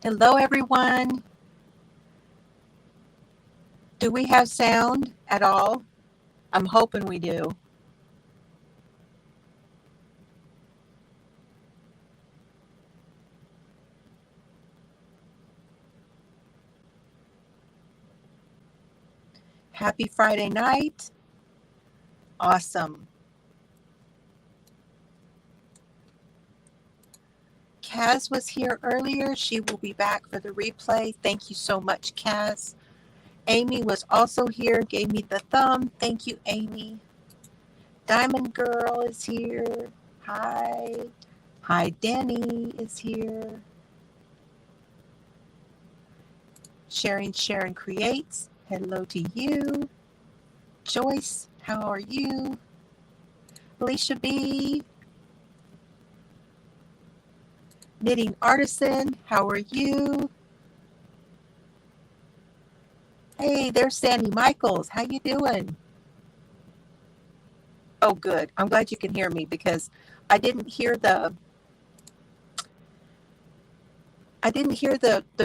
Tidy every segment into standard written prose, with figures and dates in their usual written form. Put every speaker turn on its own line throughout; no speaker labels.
Hello, everyone. Do we have sound at all? I'm hoping we do. Happy Friday night. Awesome. Kaz was here earlier. She will be back for the replay. Thank you so much, Kaz. Amy was also here, gave me the thumb. Thank you, Amy. Diamond Girl is here. Hi. Hi, Danny is here. Sharon Creates. Hello to you. Joyce, how are you? Alicia B. Knitting Artisan, how are you? Hey, there's Sandy Michaels. How you doing? Oh, good. I'm glad you can hear me because I didn't hear the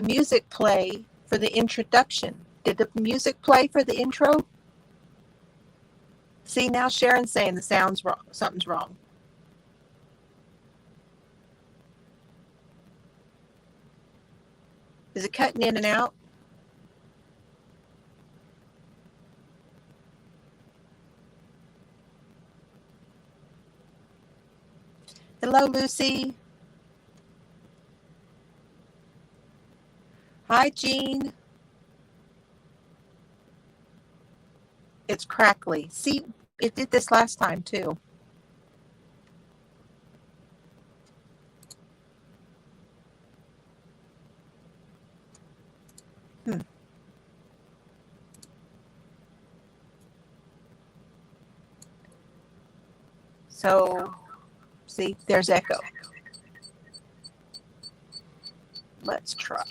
music play for the introduction. Did the music play for the intro? See, now Sharon's saying the sound's wrong. Something's wrong. Is it cutting in and out? Hello, Lucy. Hi, Jean. It's crackly. See, it did this last time too. So, see, there's echo. Let's try.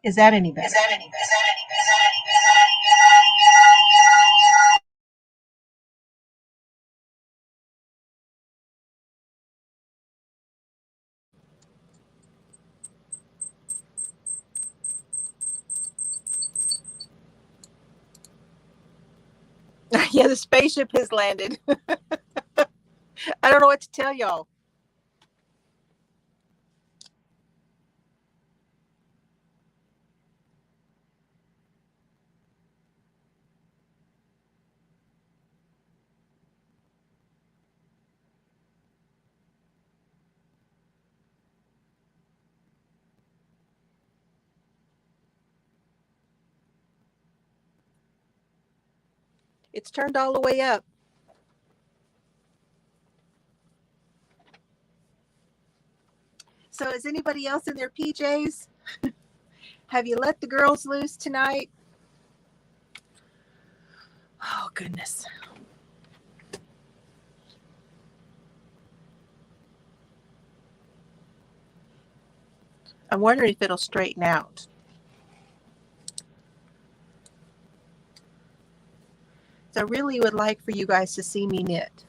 Is that any better? Yeah, the spaceship has landed. I don't know what to tell y'all. It's turned all the way up. So is anybody else in their PJs? Have you let the girls loose tonight? Oh, goodness. I'm wondering if it'll straighten out. So I really would like for you guys to see me knit.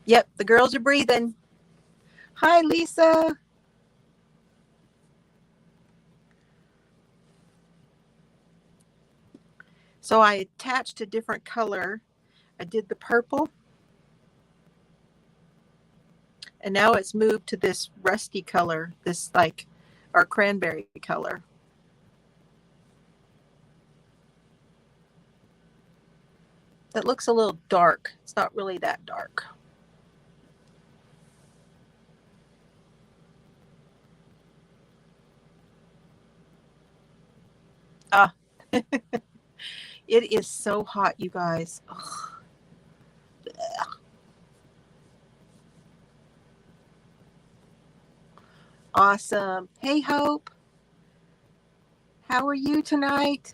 Yep, the girls are breathing. Hi, Lisa. So I attached a different color. I did the purple. And now it's moved to this rusty color, this like our cranberry color. That looks a little dark. It's not really that dark. Ah, it is so hot, you guys. Ugh. Awesome. Hey, Hope. How are you tonight?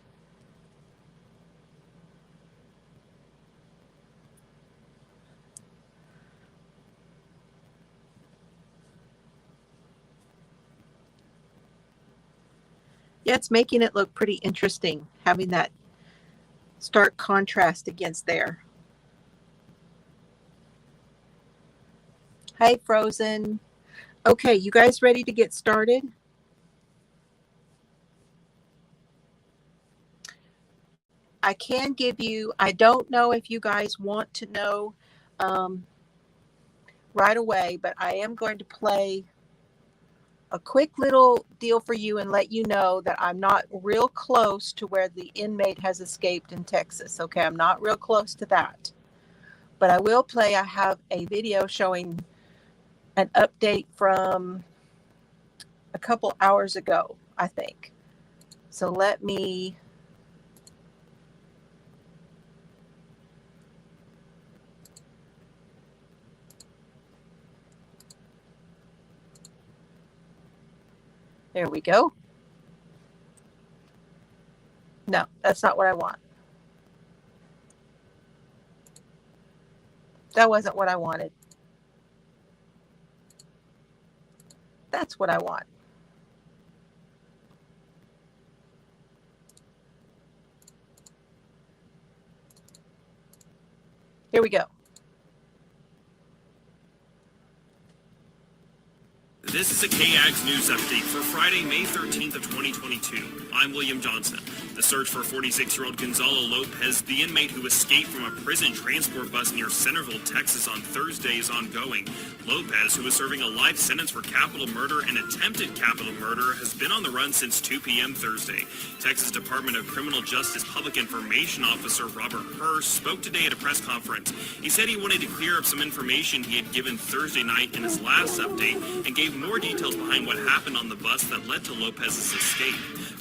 Yeah, it's making it look pretty interesting, having that stark contrast against there. Hi, Frozen. Okay, you guys ready to get started? I can give you, I don't know if you guys want to know right away, but I am going to play a quick little deal for you and let you know that I'm not real close to where the inmate has escaped in Texas. Okay, I'm not real close to that. But I will play, I have a video showing an update from a couple hours ago, I think. So let me there we go. No, that's not what I want. That wasn't what I wanted. That's what I want. Here we go.
This is a KAGS news update for Friday, May 13th of 2022. I'm William Johnson. The search for 46-year-old Gonzalo Lopez, the inmate who escaped from a prison transport bus near Centerville, Texas on Thursday, is ongoing. Lopez, who is serving a life sentence for capital murder and attempted capital murder, has been on the run since 2 p.m. Thursday. Texas Department of Criminal Justice Public Information Officer Robert Hurst spoke today at a press conference. He said he wanted to clear up some information he had given Thursday night in his last update and gave more details behind what happened on the bus that led to Lopez's escape.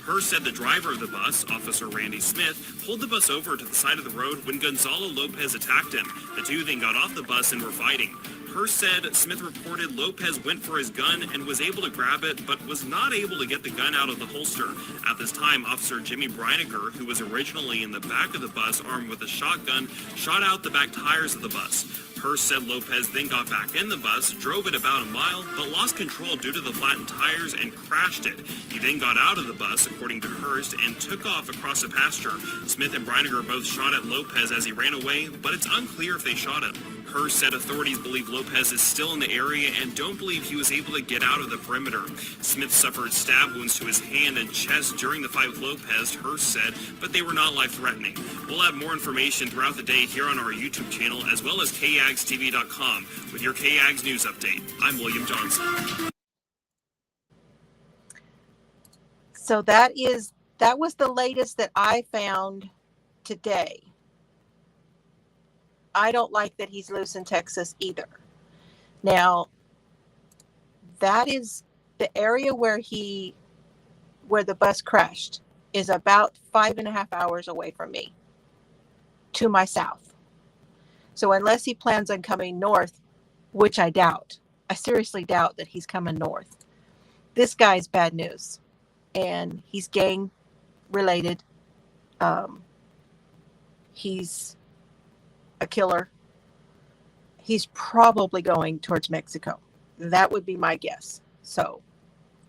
Hurst said the driver of the bus, Officer Randy Smith, pulled the bus over to the side of the road when Gonzalo Lopez attacked him. The two then got off the bus and were fighting. Hurst said Smith reported Lopez went for his gun and was able to grab it, but was not able to get the gun out of the holster. At this time, Officer Jimmy Breiniger, who was originally in the back of the bus armed with a shotgun, shot out the back tires of the bus. Hurst said Lopez then got back in the bus, drove it about a mile, but lost control due to the flattened tires and crashed it. He then got out of the bus, according to Hurst, and took off across a pasture. Smith and Breiniger both shot at Lopez as he ran away, but it's unclear if they shot him. Hurst said authorities believe Lopez is still in the area and don't believe he was able to get out of the perimeter. Smith suffered stab wounds to his hand and chest during the fight with Lopez, Hurst said, but they were not life-threatening. We'll have more information throughout the day here on our YouTube channel as well as KAGSTV.com with your KAGS News Update. I'm William Johnson.
So that was the latest that I found today. I don't like that he's loose in Texas either. Now, that is the area where the bus crashed is about 5.5 hours away from me to my south. So unless he plans on coming north, which I doubt, I seriously doubt that he's coming north. This guy's bad news, and he's gang related. He's a killer. He's probably going towards Mexico. That would be my guess. So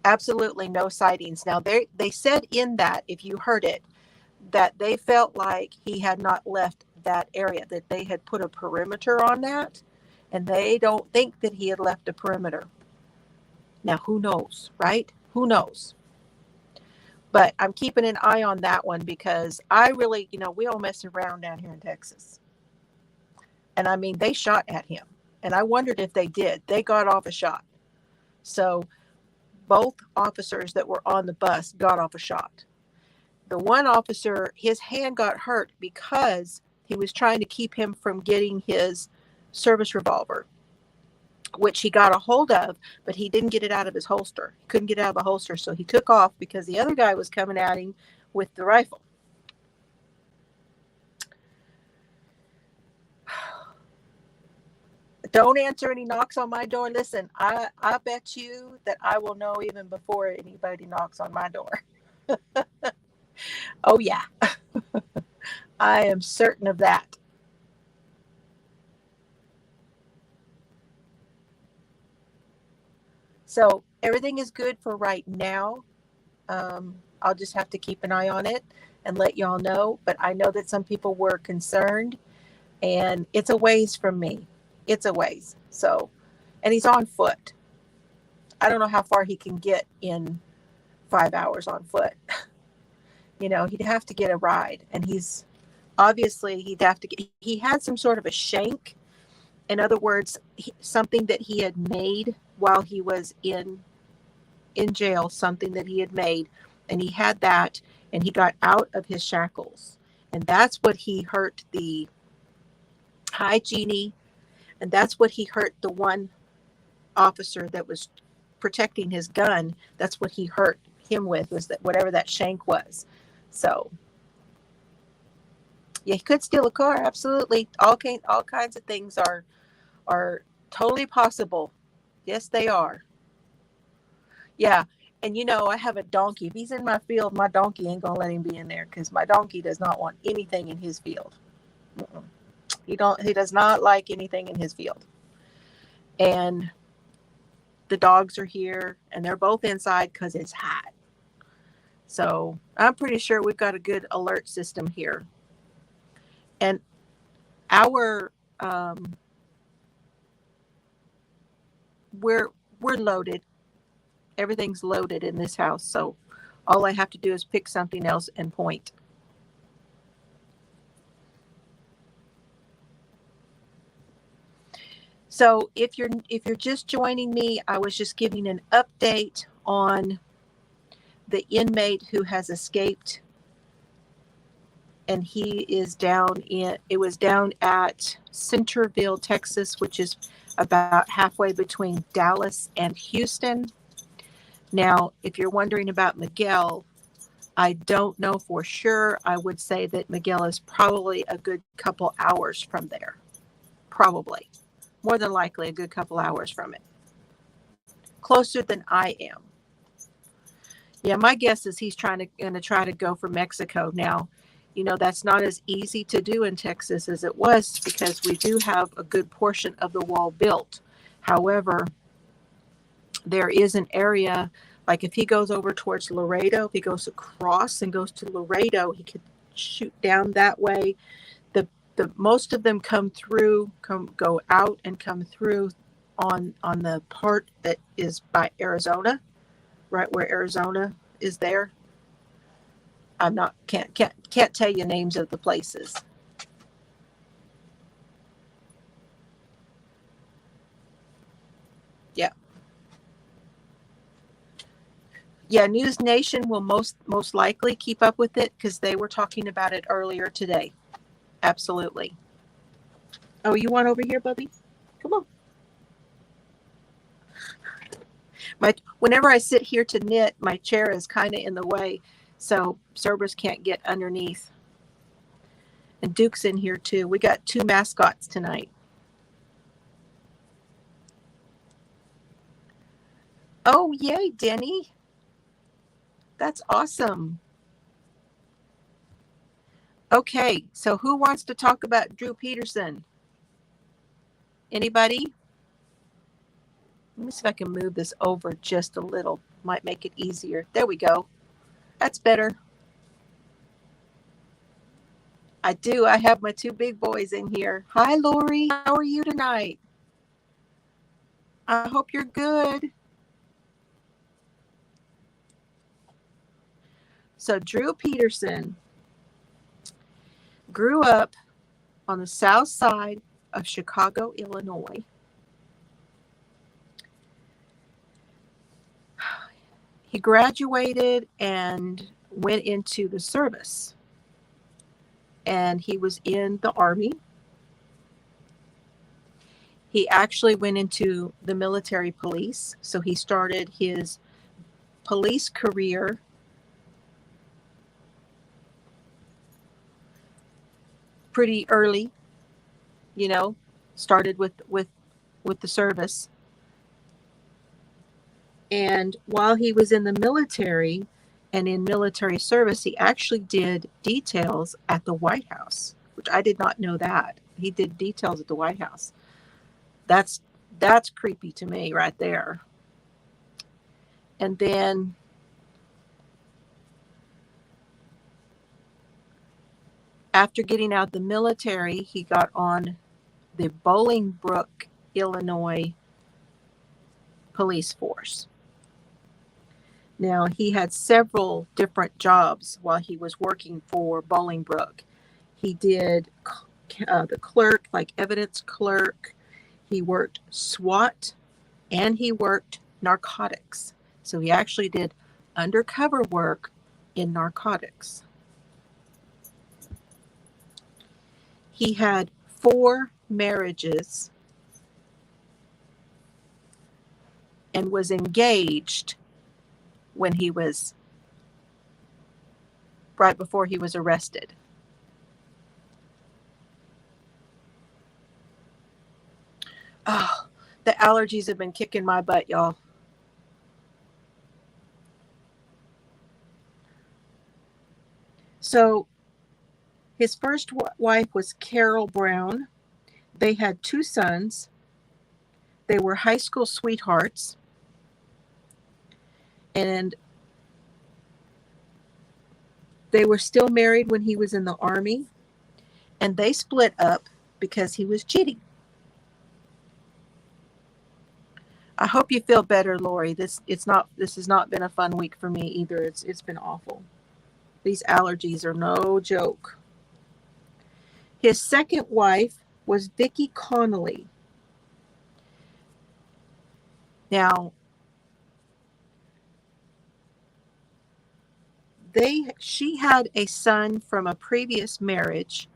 absolutely no sightings. Now they said in that, if you heard it, that they felt like he had not left that area, that they had put a perimeter on that, and they don't think that he had left a perimeter. Now who knows, right? Who knows? But I'm keeping an eye on that one because I really, we don't mess around down here in Texas. And I mean, they shot at him. And I wondered if they did. They got off a shot. So both officers that were on the bus got off a shot. The one officer, his hand got hurt because he was trying to keep him from getting his service revolver, which he got a hold of, but he didn't get it out of his holster. He couldn't get it out of the holster. So he took off because the other guy was coming at him with the rifle. Don't answer any knocks on my door. Listen, I bet you that I will know even before anybody knocks on my door. Oh, yeah. I am certain of that. So everything is good for right now. I'll just have to keep an eye on it and let y'all know. But I know that some people were concerned, and it's a ways from me. It's a ways. So, and he's on foot. I don't know how far he can get in 5 hours on foot. He'd have to get a ride, and he had some sort of a shank. In other words, something that he had made while he was in jail, something that he had made, and he had that, and he got out of his shackles, and that's what he hurt the Hi Jeannie, and that's what he hurt the one officer that was protecting his gun. That's what he hurt him with, was that whatever that shank was. So yeah, he could steal a car. Absolutely. All kinds of things are totally possible. Yes, they are. Yeah. And I have a donkey. If he's in my field, my donkey ain't gonna let him be in there, because my donkey does not want anything in his field. He does not like anything in his field. And the dogs are here, and they're both inside because it's hot. So I'm pretty sure we've got a good alert system here. And our we're loaded. Everything's loaded in this house. So all I have to do is pick something else and point. So if you're just joining me, I was just giving an update on the inmate who has escaped, and it was down at Centerville, Texas, which is about halfway between Dallas and Houston. Now, if you're wondering about Miguel, I don't know for sure. I would say that Miguel is probably a good couple hours from there. Probably. More than likely a good couple hours from it. Closer than I am. Yeah, my guess is he's going to try to go for Mexico. Now, that's not as easy to do in Texas as it was, because we do have a good portion of the wall built. However, there is an area, like if he goes over towards Laredo, if he goes across and goes to Laredo, he could shoot down that way. The most of them go out and come through on the part that is by Arizona, right where Arizona is there. Can't tell you names of the places. Yeah. Yeah, News Nation will most likely keep up with it, because they were talking about it earlier today. Absolutely. Oh, you want over here, Bubby? Come on. Whenever I sit here to knit, my chair is kind of in the way, so Cerberus can't get underneath. And Duke's in here too. We got 2 mascots tonight. Oh, yay, Denny. That's awesome. Okay, so who wants to talk about Drew Peterson? Anybody? Let me see if I can move this over just a little. Might make it easier. There we go. That's better. I do. I have my 2 big boys in here. Hi, Lori. How are you tonight? I hope you're good. So Drew Peterson grew up on the south side of Chicago, Illinois. He graduated and went into the service. And he was in the Army. He actually went into the military police. So he started his police career pretty early, started with the service. And while he was in the military and in military service, he actually did details at the White House, which I did not know that. He did details at the White House. That's creepy to me right there. And then After getting out of the military, he got on the Bolingbrook, Illinois police force. Now, he had several different jobs while he was working for Bolingbrook. He did the clerk, like evidence clerk. He worked SWAT, and he worked narcotics. So he actually did undercover work in narcotics. He had 4 marriages and was engaged when he was right before he was arrested. Oh, the allergies have been kicking my butt, y'all. So his first wife was Carol Brown. They had 2 sons. They were high school sweethearts. And they were still married when he was in the Army. And they split up because he was cheating. I hope you feel better, Lori. This has not been a fun week for me either. It's been awful. These allergies are no joke. His second wife was Vicki Connolly. Now, she had a son from a previous marriage,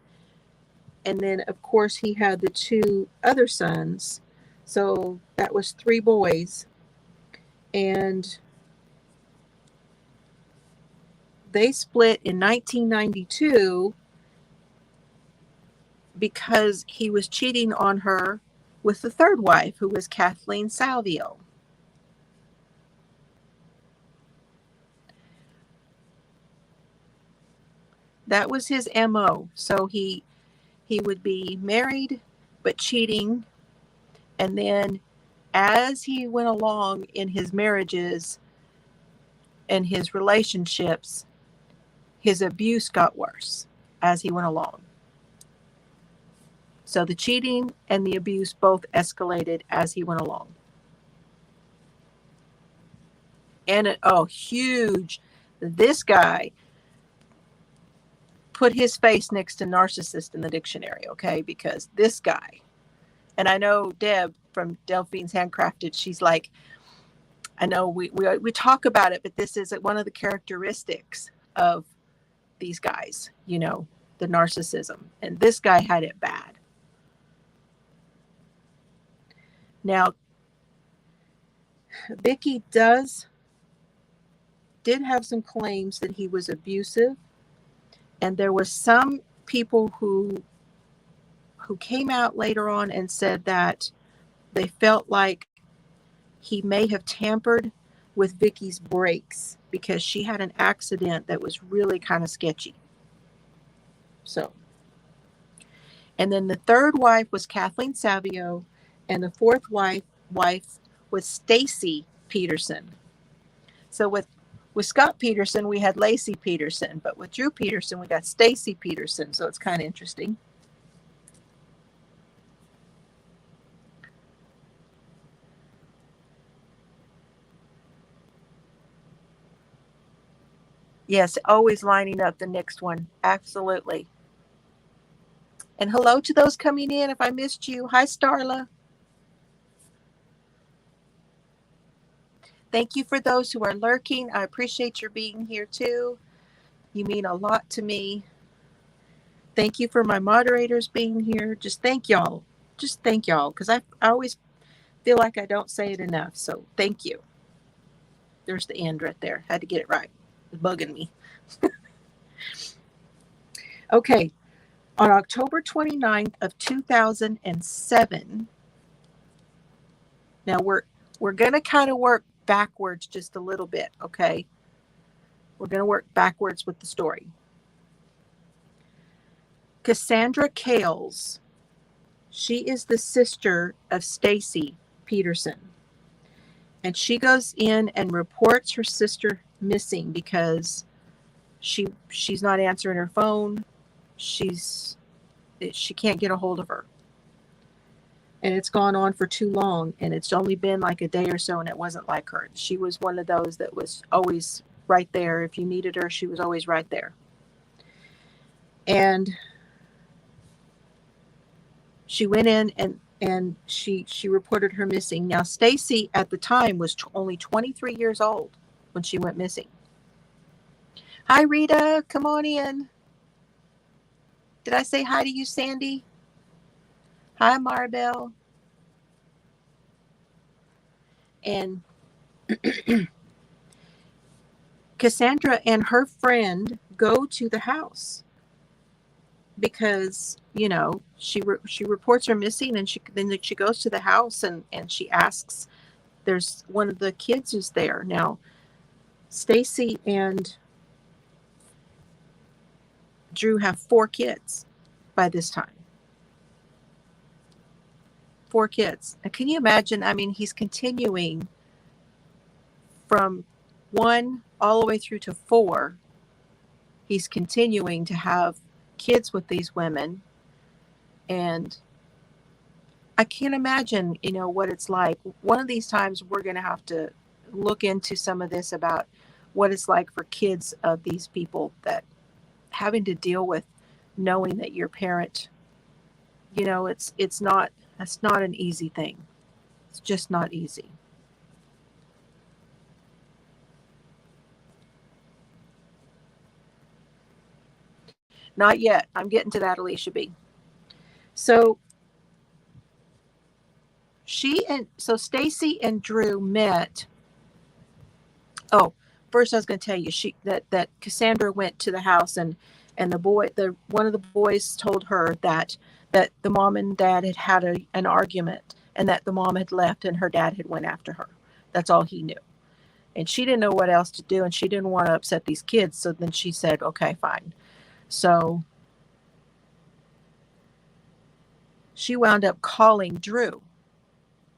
and then of course he had the 2 other sons. So that was 3 boys, and they split in 1992 because he was cheating on her with the 3rd wife, who was Kathleen Salvio. That was his MO. So he would be married but cheating, and then as he went along in his marriages and his relationships, his abuse got worse as he went along. So the cheating and the abuse both escalated as he went along. And huge. This guy put his face next to narcissist in the dictionary, okay? Because this guy, and I know Deb from Delphine's Handcrafted, she's like, I know we talk about it, but this is one of the characteristics of these guys, the narcissism. And this guy had it bad. Now, Vicki did have some claims that he was abusive, and there was some people who came out later on and said that they felt like he may have tampered with Vicki's brakes because she had an accident that was really kind of sketchy. So, and then the 3rd wife was Kathleen Savio, and the 4th wife was Stacy Peterson. So with Scott Peterson, we had Lacey Peterson, but with Drew Peterson, we got Stacy Peterson. So it's kind of interesting. Yes, always lining up the next one. Absolutely. And hello to those coming in. If I missed you, hi, Starla. Thank you for those who are lurking. I appreciate your being here too. You mean a lot to me. Thank you for my moderators being here. Just thank y'all. Because I always feel like I don't say it enough. So thank you. There's the end right there. Had to get it right. It's bugging me. Okay. On October 29th of 2007, now we're going to kind of work backwards just a little bit, okay? We're going to work backwards with the story. Cassandra Kales, she is the sister of Stacy Peterson. And she goes in and reports her sister missing because she's not answering her phone. she can't get a hold of her. And it's gone on for too long, and it's only been like a day or so, and it wasn't like her. She was one of those that was always right there. If you needed her, she was always right there. And she went in and she reported her missing. Now, Stacy at the time was only 23 years old when she went missing. Hi, Rita. Come on in. Did I say hi to you, Sandy? Hi, Maribel. And Cassandra and her friend go to the house because, you know, she reports her missing, and then she goes to the house and she asks. There's one of the kids who's there. Now, Stacy and Drew have 4 kids by this time. 4 kids. Now, can you imagine? I mean, he's continuing from 1 all the way through to 4. He's continuing to have kids with these women. And I can't imagine, you know, what it's like. One of these times we're going to have to look into some of this about what it's like for kids of these people, that having to deal with knowing that your parent, you know, that's not an easy thing. It's just not easy. Not yet. I'm getting to that, Alicia B. So Stacy and Drew met. Oh, first I was going to tell you that Cassandra went to the house, and one of the boys told her that the mom and dad had an argument, and that the mom had left and her dad had went after her. That's all he knew. And she didn't know what else to do, and she didn't want to upset these kids. So then she said, okay, fine. So she wound up calling Drew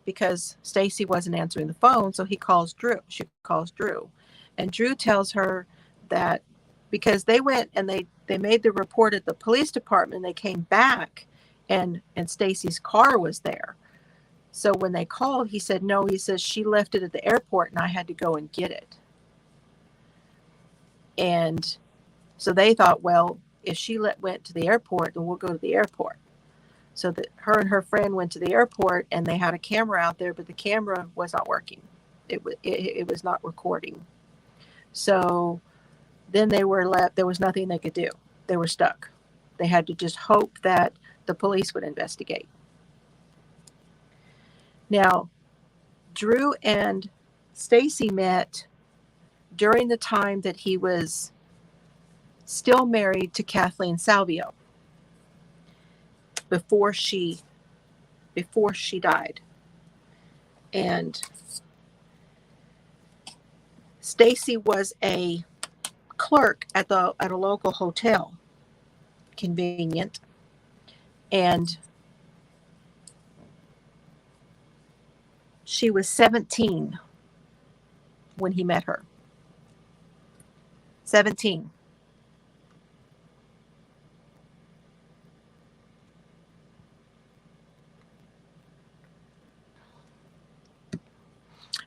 because Stacy wasn't answering the phone. So she calls Drew. And Drew tells her that because they went and they made the report at the police department, they came back and Stacy's car was there. So when they called, he said, no, he says, she left it at the airport and I had to go and get it. And so they thought, well, if she went to the airport, then we'll go to the airport. So that her and her friend went to the airport, and they had a camera out there, but the camera was not working. It was not recording. So then they were left. There was nothing they could do. They were stuck. They had to just hope that the police would investigate. Now, Drew and Stacy met during the time that he was still married to Kathleen Salvio, before she died. And Stacy was a clerk at a local hotel. Convenient. And she was 17 when he met her. 17.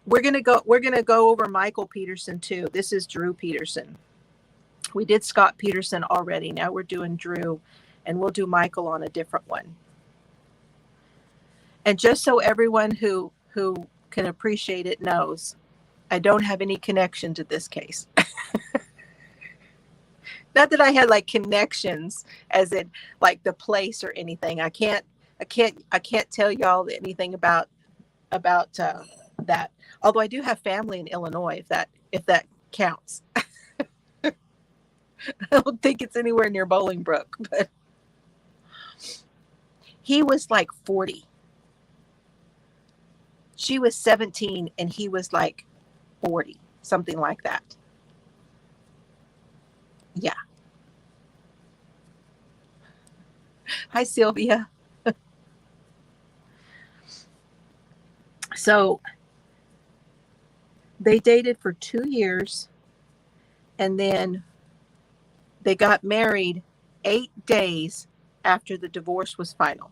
We're gonna go over Michael Peterson too. This is Drew Peterson. We did Scott Peterson already. Now we're doing Drew, and we'll do Michael on a different one. And just so everyone who can appreciate it knows, I don't have any connection to this case. Not that I had like connections as in like the place or anything. I can't tell y'all anything about that. Although I do have family in Illinois, if that counts. I don't think it's anywhere near Bolingbrook, but he was like 40. She was 17 and he was like 40, something like that. Yeah. Hi, Sylvia. So they dated for 2 years, and then they got married 8 days after the divorce was final.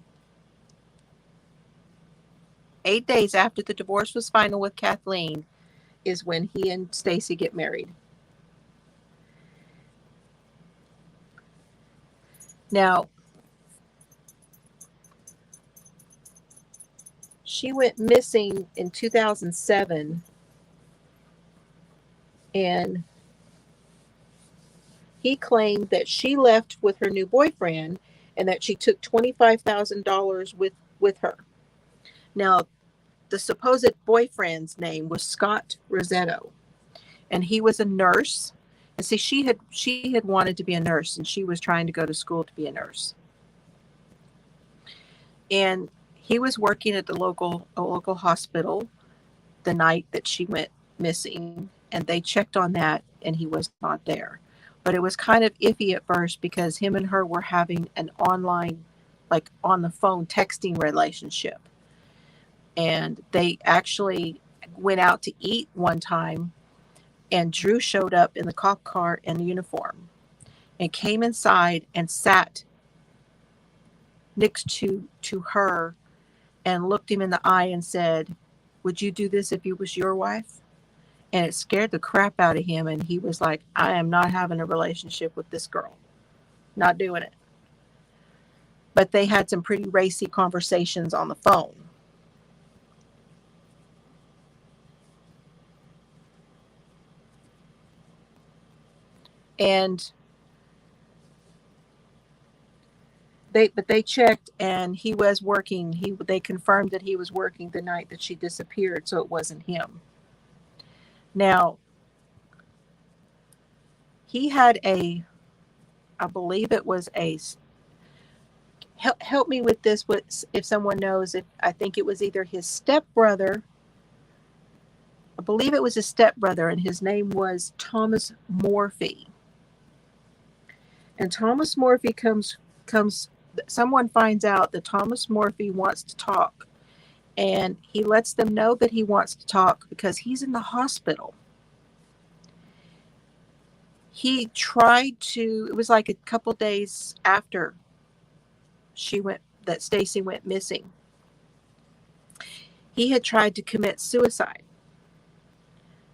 8 days after the divorce was final with Kathleen is when he and Stacy get married. Now, she went missing in 2007, and he claimed that she left with her new boyfriend and that she took $25,000 with her. Now, the supposed boyfriend's name was Scott Rosetto, and he was a nurse. And see, she had wanted to be a nurse, and she was trying to go to school to be a nurse. And he was working at a local hospital the night that she went missing, and they checked on that, and he was not there. But it was kind of iffy at first because him and her were having an online, like on the phone texting relationship. And they actually went out to eat one time, and Drew showed up in the cop car in uniform and came inside and sat next to her and looked him in the eye and said, "Would you do this if it was your wife?" And it scared the crap out of him. And he was like, "I am not having a relationship with this girl. Not doing it." But they had some pretty racy conversations on the phone. And they checked, and he was working. They confirmed that he was working the night that she disappeared, so it wasn't him. Now, he had I believe it was help me with this, if someone knows, I think it was either his stepbrother. I believe it was his stepbrother, and his name was Thomas Morphy. And Thomas Morphy comes, someone finds out that Thomas Morphy wants to talk, and he lets them know that he wants to talk because he's in the hospital. He tried to, it was like a couple days after that Stacy went missing. He had tried to commit suicide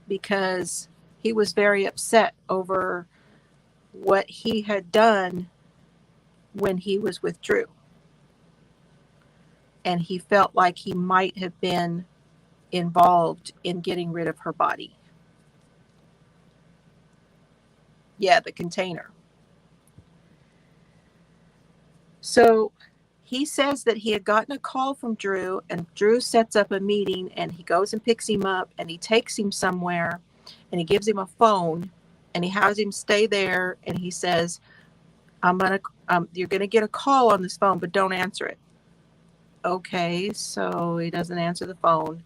because he was very upset over what he had done when he was with Drew. And he felt like he might have been involved in getting rid of her body. Yeah, the container. So he says that he had gotten a call from Drew, and Drew sets up a meeting, and he goes and picks him up, and he takes him somewhere, and he gives him a phone, and he has him stay there, and he says, you're gonna get a call on this phone, but don't answer it. Okay, so he doesn't answer the phone.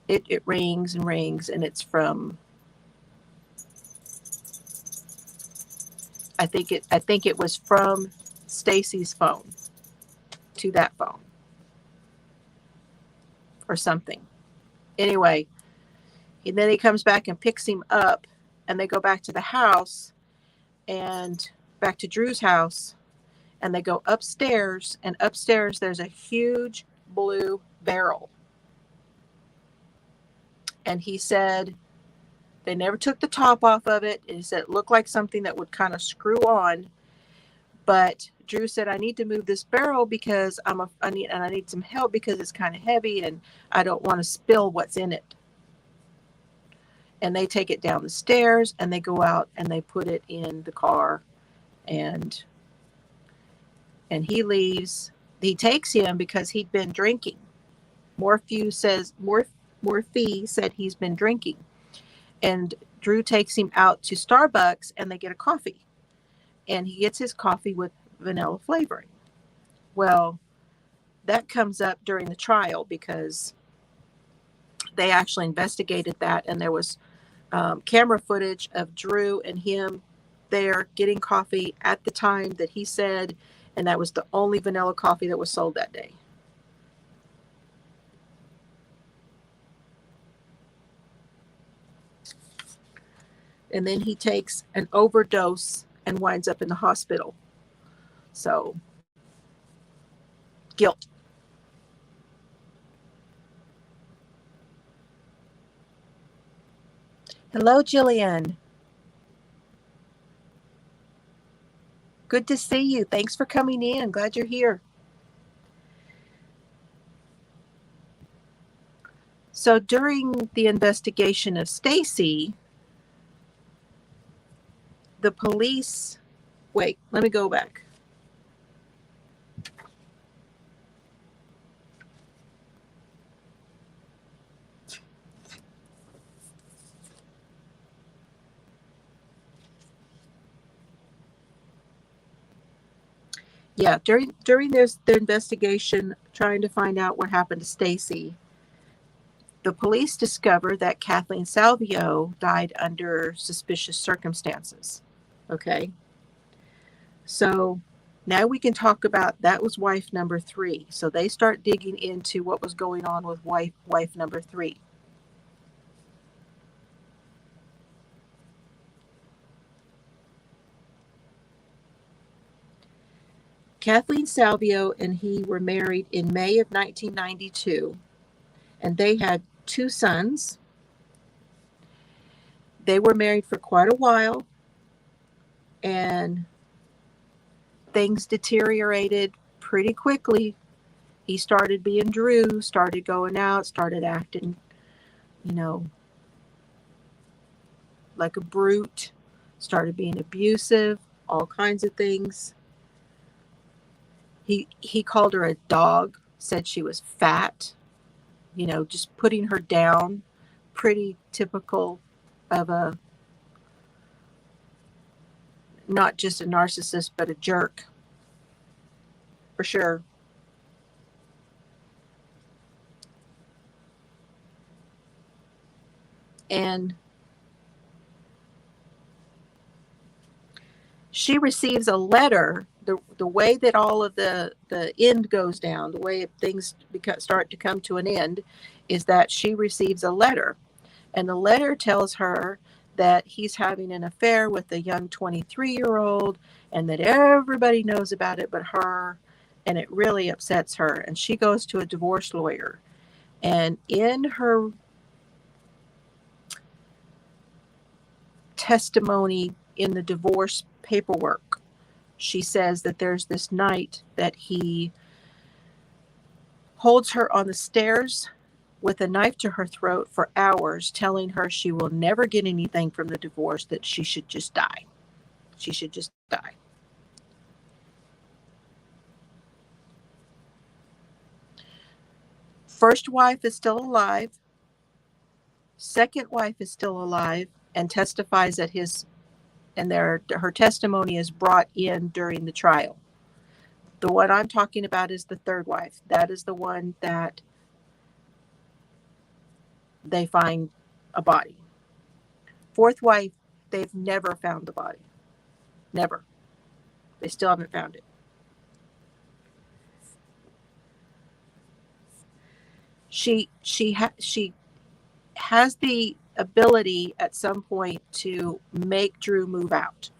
It rings and rings, and it's from, I think it was from Stacy's phone to that phone or something. Anyway, and then he comes back and picks him up, and they go back to the house, and back to Drew's house, and they go upstairs, and upstairs there's a huge blue barrel. And he said they never took the top off of it. And he said it looked like something that would kind of screw on. But Drew said, "I need to move this barrel because I need some help because it's kind of heavy, and I don't want to spill what's in it." And they take it down the stairs, and they go out and they put it in the car, and he leaves. He takes him because he'd been drinking. Morphy said he's been drinking. And Drew takes him out to Starbucks, and they get a coffee. And he gets his coffee with vanilla flavoring. Well, that comes up during the trial because they actually investigated that, and there was camera footage of Drew and him there getting coffee at the time that he said, and that was the only vanilla coffee that was sold that day. And then he takes an overdose and winds up in the hospital. So, guilt. Hello, Jillian. Good to see you. Thanks for coming in. Glad you're here. So during the investigation of Stacy, the police, wait, let me go back. Yeah, during the investigation, trying to find out what happened to Stacy, the police discovered that Kathleen Salvio died under suspicious circumstances. Okay. So now we can talk about, that was wife number 3. So they start digging into what was going on with wife number 3. Kathleen Salvio and he were married in May of 1992, and they had 2 sons. They were married for quite a while, and things deteriorated pretty quickly. He started being Drew, started going out, started acting, like a brute, started being abusive, all kinds of things. He called her a dog, said she was fat, just putting her down. Pretty typical of a, not just a narcissist, but a jerk, for sure. And she receives a letter. The way that all of the end goes down, the way things start to come to an end, is that she receives a letter. And the letter tells her that he's having an affair with a young 23-year-old, and that everybody knows about it but her, and it really upsets her. And she goes to a divorce lawyer. And in her testimony in the divorce paperwork, she says that there's this night that he holds her on the stairs with a knife to her throat for hours, telling her she will never get anything from the divorce, that she should just die. She should just die. First wife is still alive. Second wife is still alive and testifies that her testimony is brought in during the trial. The one I'm talking about is the third wife. That is the one that they find a body. Fourth wife, they've never found the body. Never. They still haven't found it. She has the ability at some point to make Drew move out.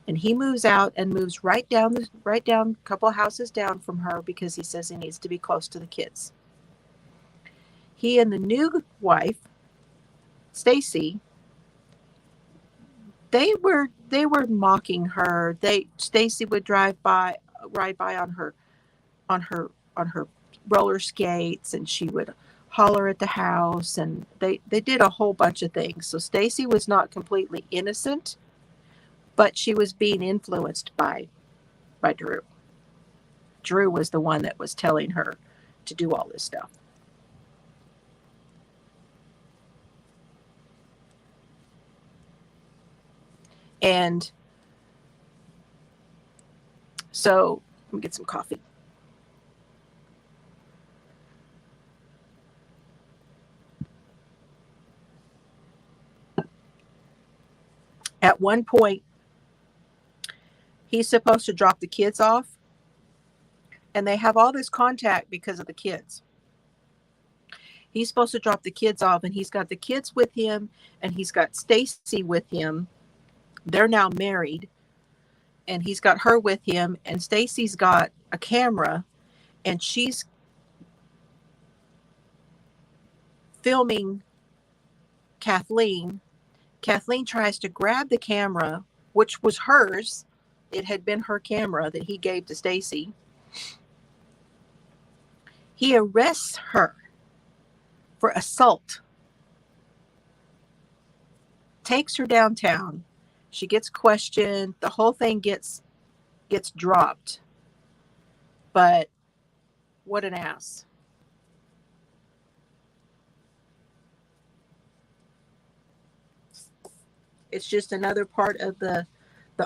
And he moves out and moves right down a couple of houses down from her, because he says he needs to be close to the kids. He and the new wife, Stacy, they were mocking her. Stacy would ride by on her roller skates, and she would holler at the house, and they did a whole bunch of things. So Stacy was not completely innocent, but she was being influenced by Drew. Drew was the one that was telling her to do all this stuff. And so let me get some coffee. At one point, he's supposed to drop the kids off, and they have all this contact because of the kids. He's supposed to drop the kids off, and he's got the kids with him, and he's got Stacy with him. They're now married. and he's got her with him, and Stacy's got a camera, and she's filming Kathleen. Kathleen tries to grab the camera, which was hers. It had been her camera that he gave to Stacy. He arrests her for assault, takes her downtown. She gets questioned. The whole thing gets dropped. But what an ass. It's just another part of the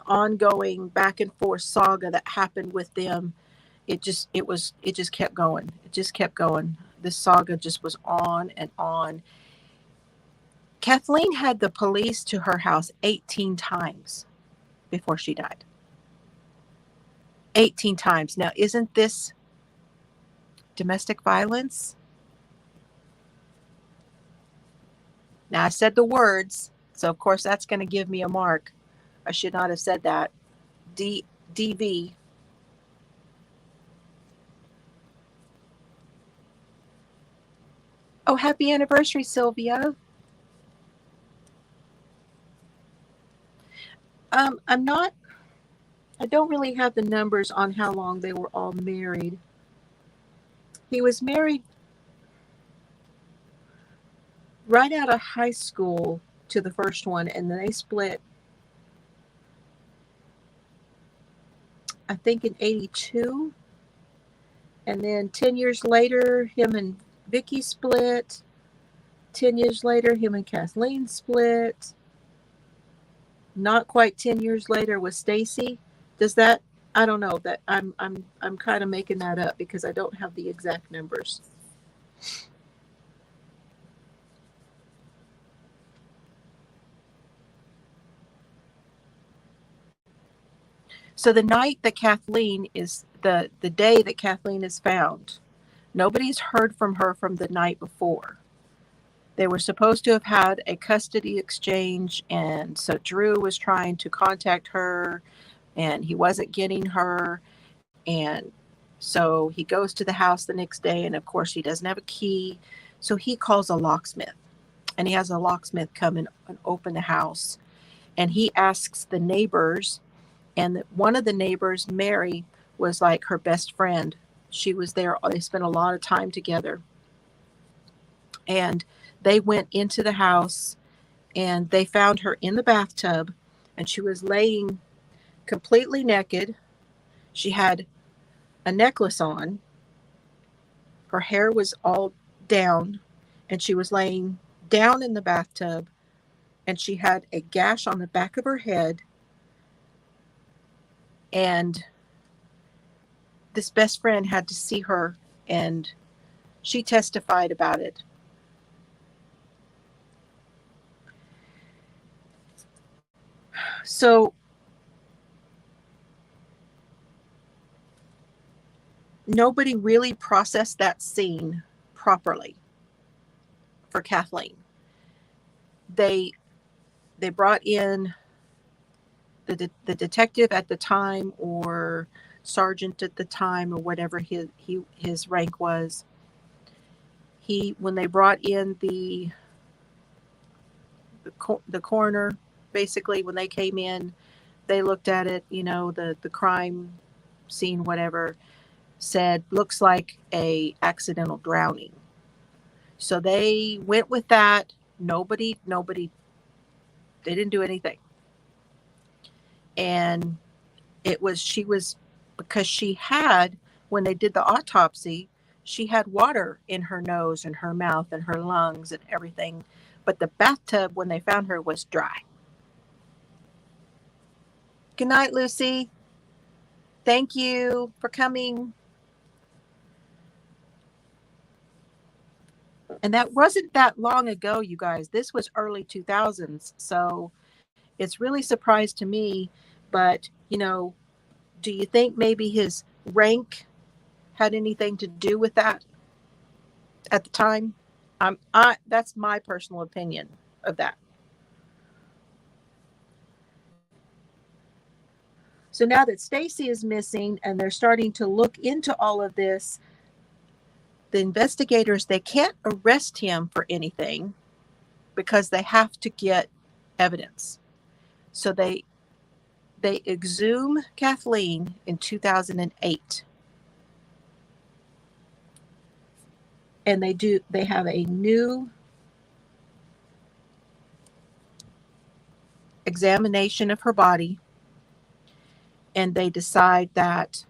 ongoing back and forth saga that happened with them. It just kept going. It just kept going. This saga just was on and on. Kathleen had the police to her house 18 times before she died. 18 times. Now, isn't this domestic violence? Now, I said the words, so of course that's going to give me a mark. I should not have said that. DV. Oh, happy anniversary, Sylvia. I don't really have the numbers on how long they were all married. He was married right out of high school to the first one, and then they split, I think, in 82. And then 10 years later, him and Vicky split. 10 years later, him and Kathleen split. Not quite 10 years later with Stacy. Does that, I don't know, that I'm kind of making that up because I don't have the exact numbers. So the night that Kathleen is, the day that Kathleen is found, nobody's heard from her from the night before. They were supposed to have had a custody exchange, and so Drew was trying to contact her, and he wasn't getting her, and so he goes to the house the next day, and of course he doesn't have a key, so he calls a locksmith, and he has a locksmith come in and open the house, and he asks the neighbors, and one of the neighbors, Mary, was like her best friend. She was there. They spent a lot of time together. And they went into the house, and they found her in the bathtub, and she was laying completely naked. She had a necklace on. Her hair was all down, and she was laying down in the bathtub, and she had a gash on the back of her head. And this best friend had to see her, and she testified about it. So nobody really processed that scene properly for Kathleen. They brought in the detective at the time, or sergeant at the time, or whatever his rank was. When they brought in the coroner, basically when they came in, they looked at it, the crime scene, whatever, said looks like a accidental drowning. So they went with that. Nobody, they didn't do anything. And because she had, when they did the autopsy, she had water in her nose and her mouth and her lungs and everything. But the bathtub, when they found her, was dry. Good night, Lucy. Thank you for coming. And that wasn't that long ago, you guys. This was early 2000s. So it's really surprised to me. But, do you think maybe his rank had anything to do with that at the time? That's my personal opinion of that. So now that Stacy is missing and they're starting to look into all of this, the investigators, they can't arrest him for anything because they have to get evidence. So they exhume Kathleen in 2008. And they have a new examination of her body, and they decide that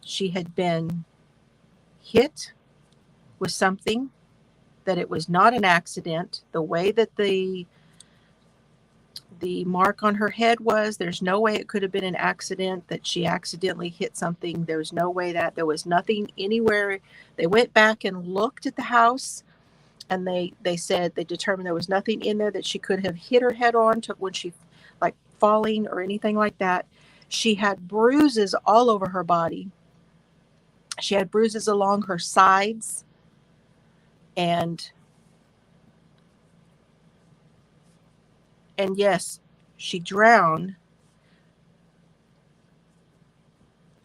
she had been hit with something, that it was not an accident. The way that the mark on her head was, there's no way it could have been an accident, that she accidentally hit something. There's no way that there was nothing anywhere. They went back and looked at the house, and they said they determined there was nothing in there that she could have hit her head on to when she, like, falling or anything like that. She had bruises all over her body. She had bruises along her sides, and yes, she drowned.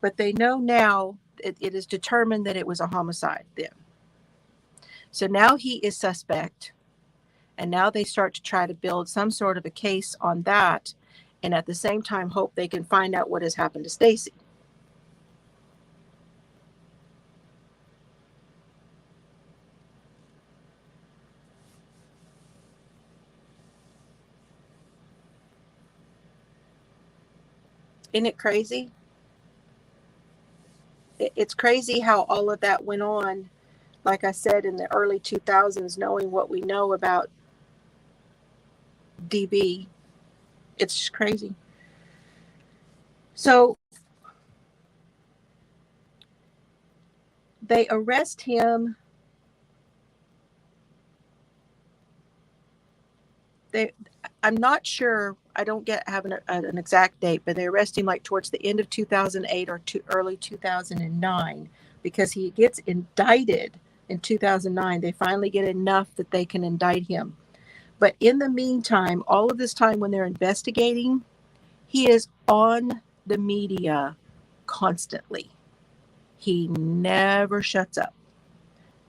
But they know now it is determined that it was a homicide then. So now he is suspect, and now they start to try to build some sort of a case on that, and at the same time hope they can find out what has happened to Stacy. Isn't it crazy? It's crazy how all of that went on, like I said, in the early 2000s, knowing what we know about DB. It's just crazy. So they arrest him. I'm not sure. I don't have an exact date, but they arrest him like towards the end of 2008 or early 2009, because he gets indicted in 2009. They finally get enough that they can indict him. But in the meantime, all of this time when they're investigating, he is on the media constantly. He never shuts up.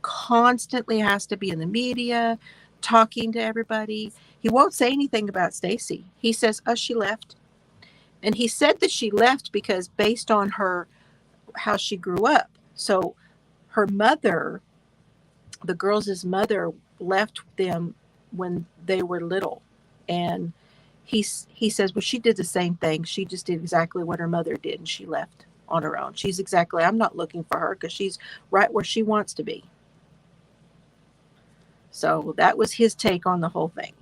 Constantly has to be in the media, talking to everybody. He won't say anything about Stacy. He says, "Oh, she left." And he said that she left because based on how she grew up. So her mother, the girls' mother, left them when they were little. And he says, well, she did the same thing. She just did exactly what her mother did, and she left on her own. I'm not looking for her because she's right where she wants to be. So that was his take on the whole thing.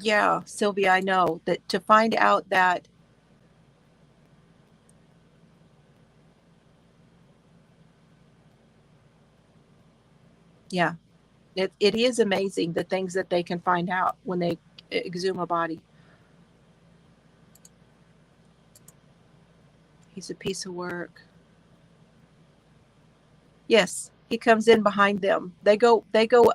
Yeah, Sylvia, I know that to find out that yeah, it is amazing the things that they can find out when they exhume a body. He's a piece of work. Yes, he comes in behind them. They go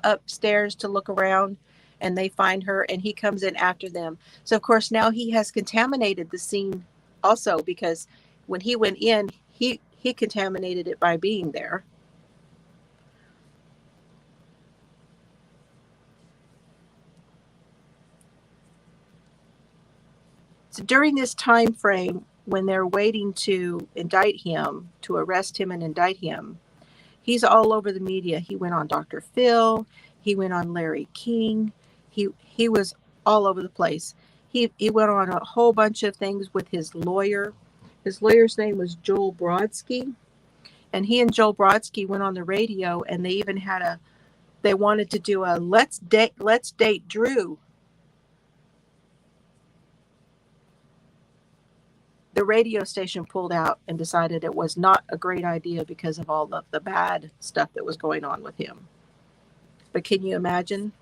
upstairs to look around, and they find her, and he comes in after them. So of course now he has contaminated the scene also, because when he went in, he contaminated it by being there. So during this time frame, when they're waiting to indict him, to arrest him and indict him, he's all over the media. He went on Dr. Phil. He went on Larry King. He was all over the place. He went on a whole bunch of things with his lawyer. His lawyer's name was Joel Brodsky. And he and Joel Brodsky went on the radio, and they even they wanted to do a let's date Drew. The radio station pulled out and decided it was not a great idea because of all the bad stuff that was going on with him. But can you imagine?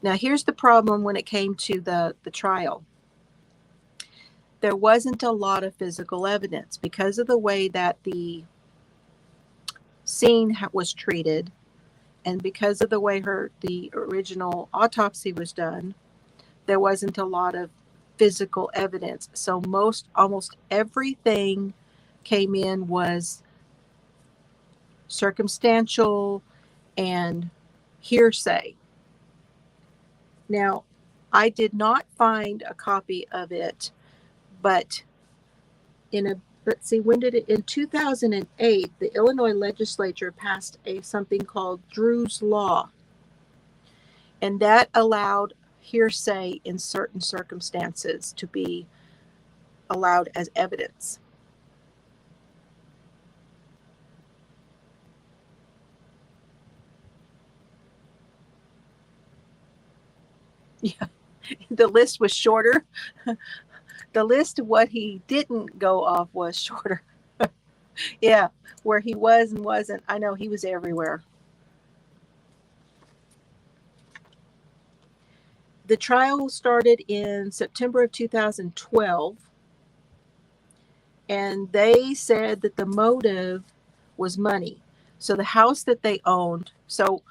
Now, here's the problem when it came to the trial. there wasn't a lot of physical evidence because of the way that the scene was treated, and because of the way the original autopsy was done. There wasn't a lot of physical evidence, so almost everything came in was circumstantial and hearsay. Now, I did not find a copy of it, but let's see, when did it, in 2008, the Illinois legislature passed something called Drew's Law, and that allowed hearsay in certain circumstances to be allowed as evidence. Yeah, the list was shorter. The list of what he didn't go off was shorter. Yeah, where he was and wasn't. I know he was everywhere. The trial started in September of 2012, and they said that the motive was money. So the house that they owned, so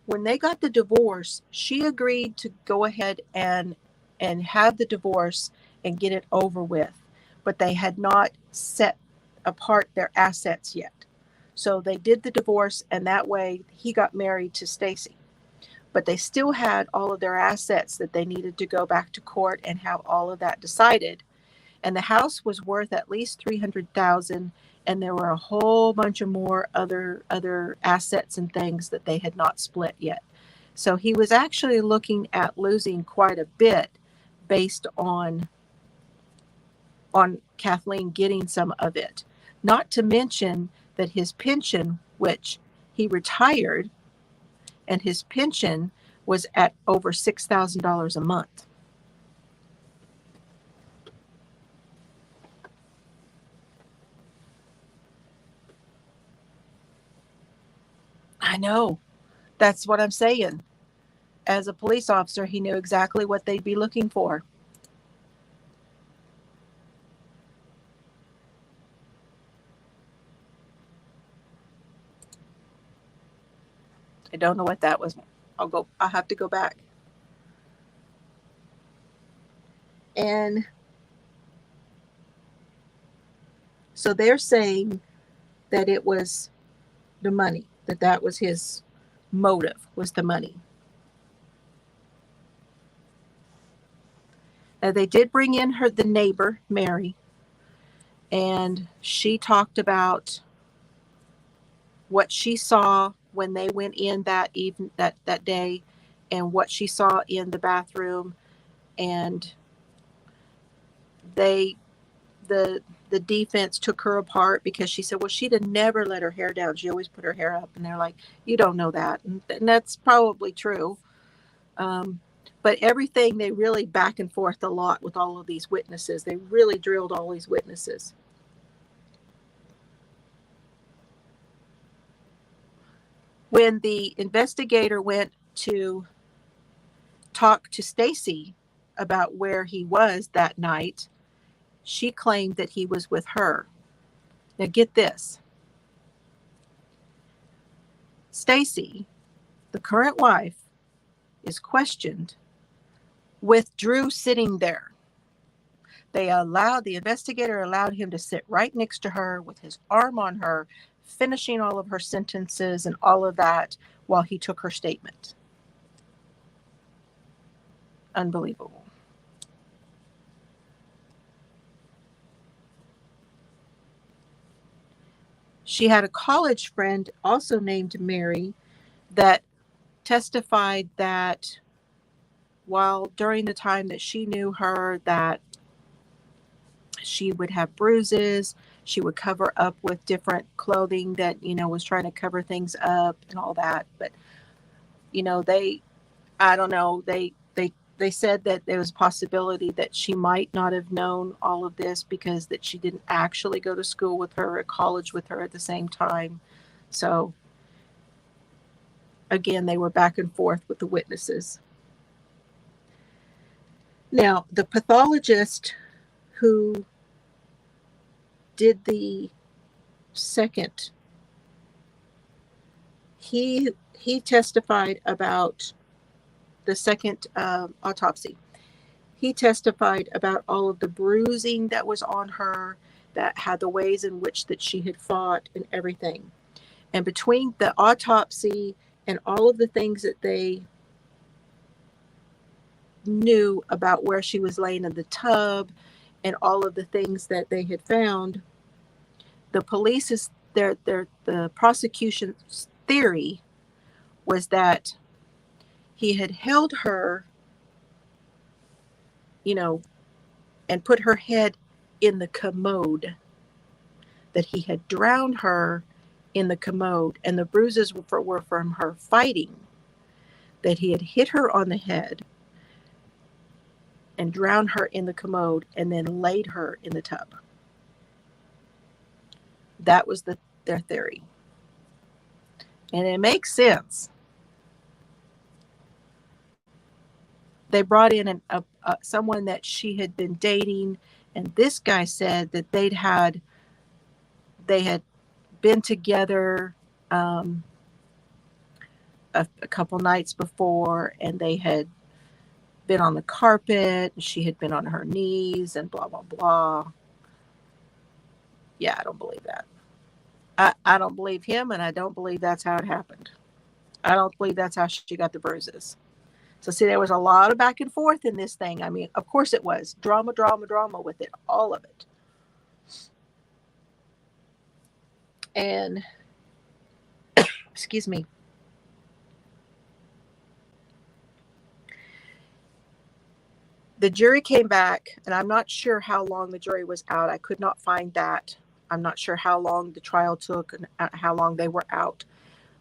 when they got the divorce, she agreed to go ahead and have the divorce and get it over with, but they had not set apart their assets yet. So they did the divorce, and that way he got married to Stacy. But they still had all of their assets that they needed to go back to court and have all of that decided. And the house was worth at least $300,000, and there were a whole bunch of more other assets and things that they had not split yet. So he was actually looking at losing quite a bit based on Kathleen getting some of it. Not to mention that his pension, which he retired, and his pension was at over $6,000 a month. I know. That's what I'm saying. As a police officer, he knew exactly what they'd be looking for. I don't know what that was. I'll have to go back. And so they're saying that it was the money, that was his motive, was the money. Now, they did bring in the neighbor, Mary, and she talked about what she saw when they went in that day, and what she saw in the bathroom. And the defense took her apart because she said, well, she'd have never let her hair down. She always put her hair up. And they're like, you don't know that. And that's probably true. But everything, they really back and forth a lot with all of these witnesses. They really drilled all these witnesses. When the investigator went to talk to Stacy about where he was that night, she claimed that he was with her. Now get this. Stacy, the current wife, is questioned with Drew sitting there. The investigator allowed him to sit right next to her with his arm on her, finishing all of her sentences and all of that while he took her statement. Unbelievable. She had a college friend also named Mary that testified that during the time that she knew her, that she would have bruises, she would cover up with different clothing that, was trying to cover things up and all that. But, I don't know, they said that there was a possibility that she might not have known all of this because that she didn't actually go to school with her or college with her at the same time. So again, they were back and forth with the witnesses. Now, the pathologist who did the second, he testified about the second autopsy. He testified about all of the bruising that was on her, that had the ways in which that she had fought and everything. And between the autopsy and all of the things that they knew about where she was laying in the tub and all of the things that they had found, the police's the prosecution's theory was that he had held her, you know, and put her head in the commode, that he had drowned her in the commode, and the bruises were from her fighting, that he had hit her on the head and drowned her in the commode and then laid her in the tub. That was their theory. And it makes sense. They brought in someone that she had been dating, and this guy said that they had been together a couple nights before, and they had been on the carpet, and she had been on her knees, and blah blah blah. Yeah, I don't believe that. I don't believe him, and I don't believe that's how it happened. I don't believe that's how she got the bruises. So see, there was a lot of back and forth in this thing. I mean, of course it was. Drama with it. All of it. And, excuse me. The jury came back, and I'm not sure how long the jury was out. I could not find that. I'm not sure how long the trial took and how long they were out.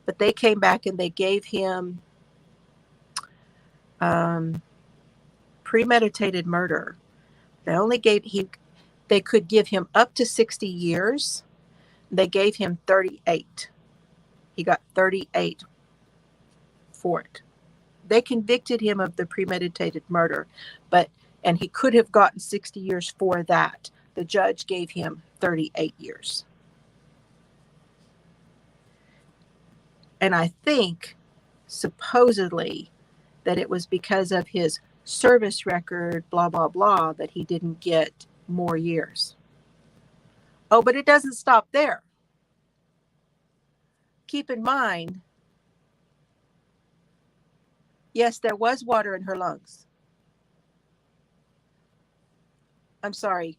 But they came back and they gave him premeditated murder. They could give him up to 60 years. They gave him 38. He got 38 for it. They convicted him of the premeditated murder, and he could have gotten 60 years for that. The judge gave him 38 years. And I think, supposedly, that it was because of his service record, blah, blah, blah, that he didn't get more years. Oh, but it doesn't stop there. Keep in mind, yes, there was water in her lungs. I'm sorry.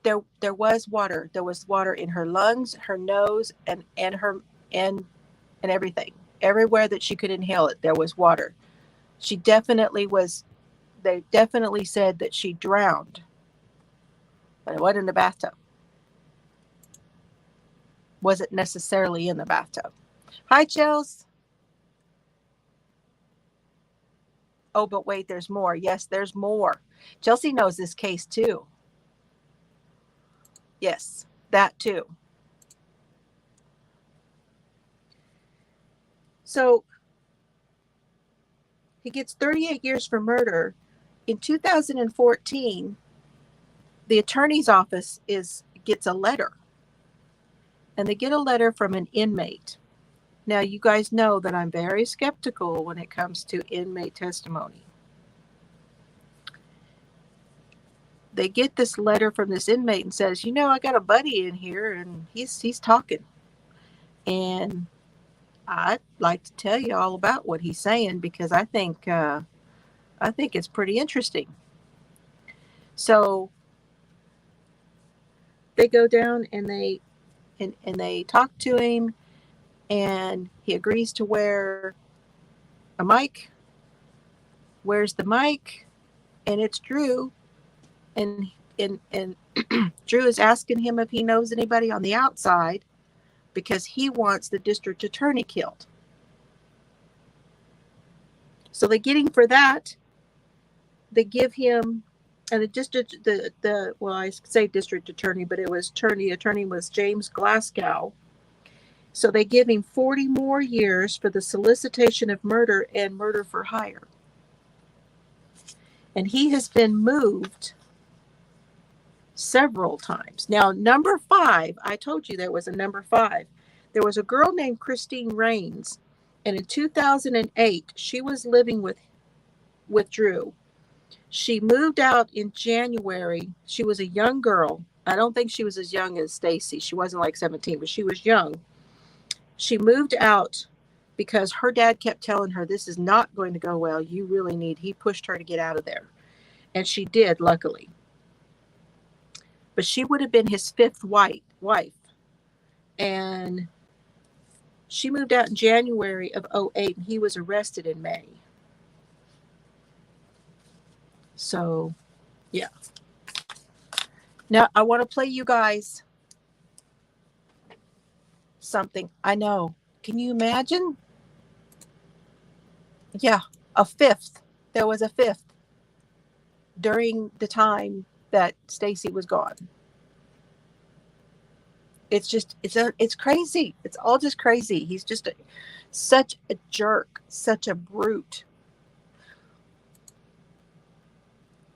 There was water. There was water in her lungs, her nose, and everything. Everywhere that she could inhale it, there was water. She definitely was. They definitely said that she drowned, but it wasn't in the bathtub. Wasn't necessarily in the bathtub. Hi, Chels. Oh, but wait, there's more. Yes, there's more. Chelsea knows this case too. Yes, that too. So he gets 38 years for murder. In 2014, the attorney's office gets a letter. And they get a letter from an inmate. Now, you guys know that I'm very skeptical when it comes to inmate testimony. They get this letter from this inmate and says, you know, I got a buddy in here and he's talking. And I'd like to tell you all about what he's saying because I think it's pretty interesting. So they go down and they talk to him, and he agrees to wear a mic. Wears the mic, and it's Drew. And Drew is asking him if he knows anybody on the outside because he wants the district attorney killed. So they get him for that. They give him, and I say district attorney, but the attorney was James Glasgow. So they give him 40 more years for the solicitation of murder and murder for hire. And he has been moved several times. Now, number 5, I told you there was a number 5. There was a girl named Christine Rains, and in 2008, she was living with Drew. She moved out in January. She was a young girl. I don't think she was as young as Stacy. She wasn't like 17, but she was young. She moved out because her dad kept telling her, this is not going to go well. You really need, he pushed her to get out of there. And she did, luckily. But she would have been his 5th wife. And she moved out in January of 2008, and he was arrested in May. So, yeah. Now, I want to play you guys something. I know. Can you imagine? Yeah, a 5th. There was a 5th during the time that Stacy was gone. It's just, it's crazy. It's all just crazy. He's just such a jerk, such a brute.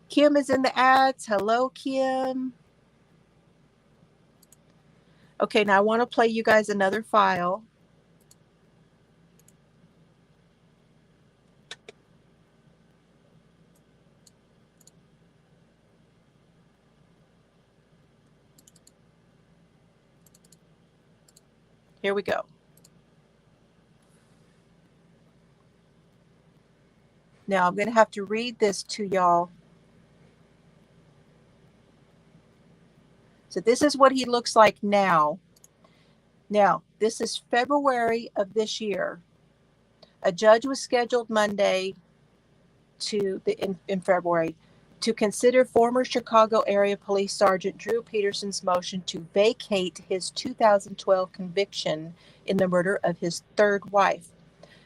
Kim is in the ads. Hello, Kim. Okay, now I want to play you guys another file. Here we go. Now I'm going to have to read this to y'all. So this is what he looks like now. Now, this is February of this year. A judge was scheduled Monday in February to consider former Chicago area police sergeant Drew Peterson's motion to vacate his 2012 conviction in the murder of his 3rd wife.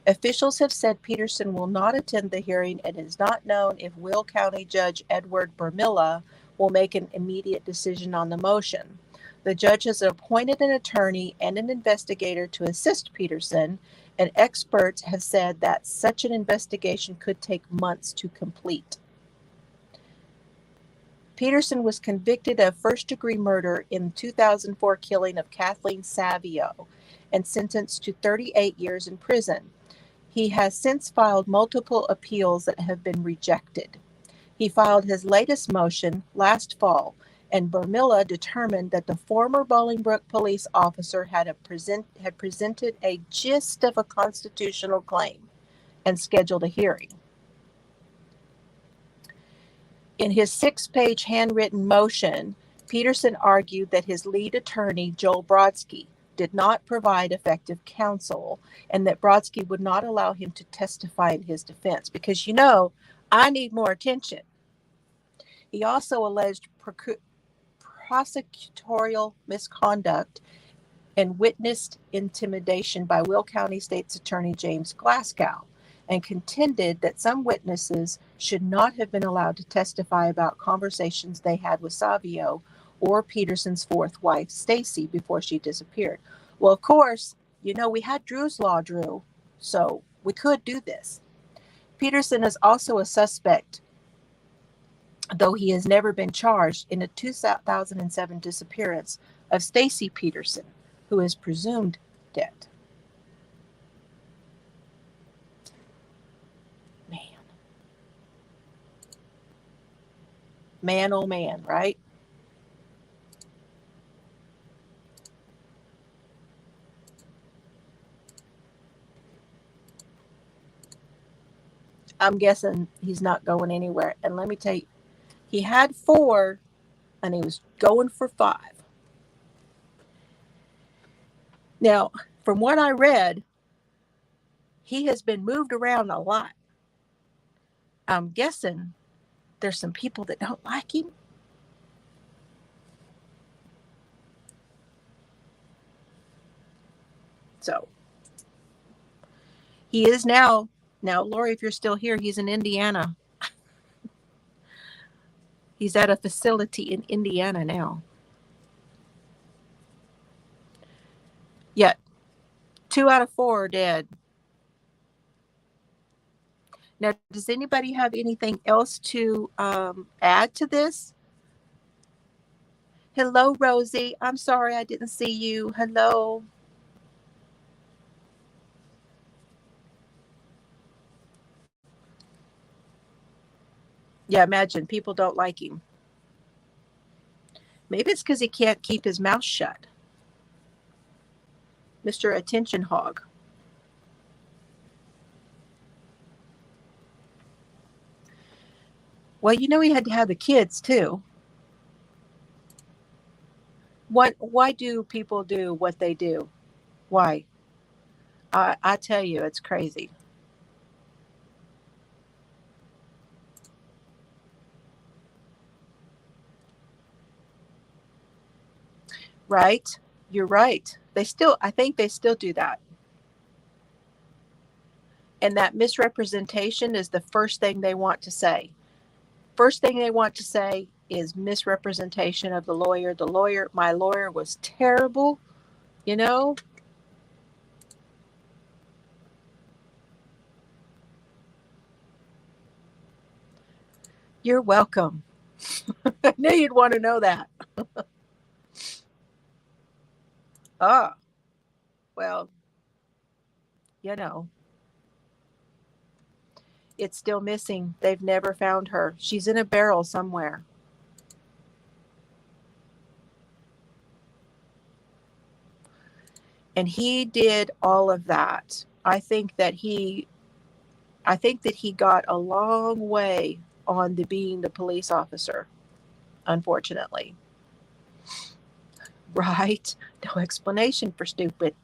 Officials have said Peterson will not attend the hearing, and it is not known if Will County Judge Edward Burmilla will make an immediate decision on the motion. The judge has appointed an attorney and an investigator to assist Peterson, and experts have said that such an investigation could take months to complete. Peterson was convicted of first-degree murder in the 2004 killing of Kathleen Savio and sentenced to 38 years in prison. He has since filed multiple appeals that have been rejected. He filed his latest motion last fall, and Burmilla determined that the former Bolingbrook police officer had presented a gist of a constitutional claim and scheduled a hearing. In his 6-page handwritten motion, Peterson argued that his lead attorney, Joel Brodsky, did not provide effective counsel, and that Brodsky would not allow him to testify in his defense because, I need more attention. He also alleged prosecutorial misconduct and witnessed intimidation by Will County State's Attorney James Glasgow, and contended that some witnesses should not have been allowed to testify about conversations they had with Savio or Peterson's 4th wife, Stacy, before she disappeared. Well, of course, we had Drew's Law, Drew, so we could do this. Peterson is also a suspect, though he has never been charged, in a 2007 disappearance of Stacy Peterson, who is presumed dead. Man, oh man, right? I'm guessing he's not going anywhere. And let me tell you, he had 4 and he was going for 5. Now, from what I read, he has been moved around a lot. I'm guessing there's some people that don't like him. So he is now, Lori, if you're still here, he's in Indiana. He's at a facility in Indiana now. Yet 2 out of 4 are dead. Now, does anybody have anything else to add to this? Hello, Rosie. I'm sorry I didn't see you. Hello. Yeah, imagine people don't like him. Maybe it's because he can't keep his mouth shut. Mr. Attention Hog. Well, you know he had to have the kids too. Why do people do what they do? Why? I tell you, it's crazy. Right? You're right. I think they still do that. And that misrepresentation is the first thing they want to say. First thing they want to say is misrepresentation of the lawyer. My lawyer was terrible, you know? You're welcome. I knew you'd want to know that. Ah, well, you know, it's still missing. They've never found her. She's in a barrel somewhere. And he did all of that. I think that he got a long way on being the police officer, unfortunately. Right? No explanation for stupid.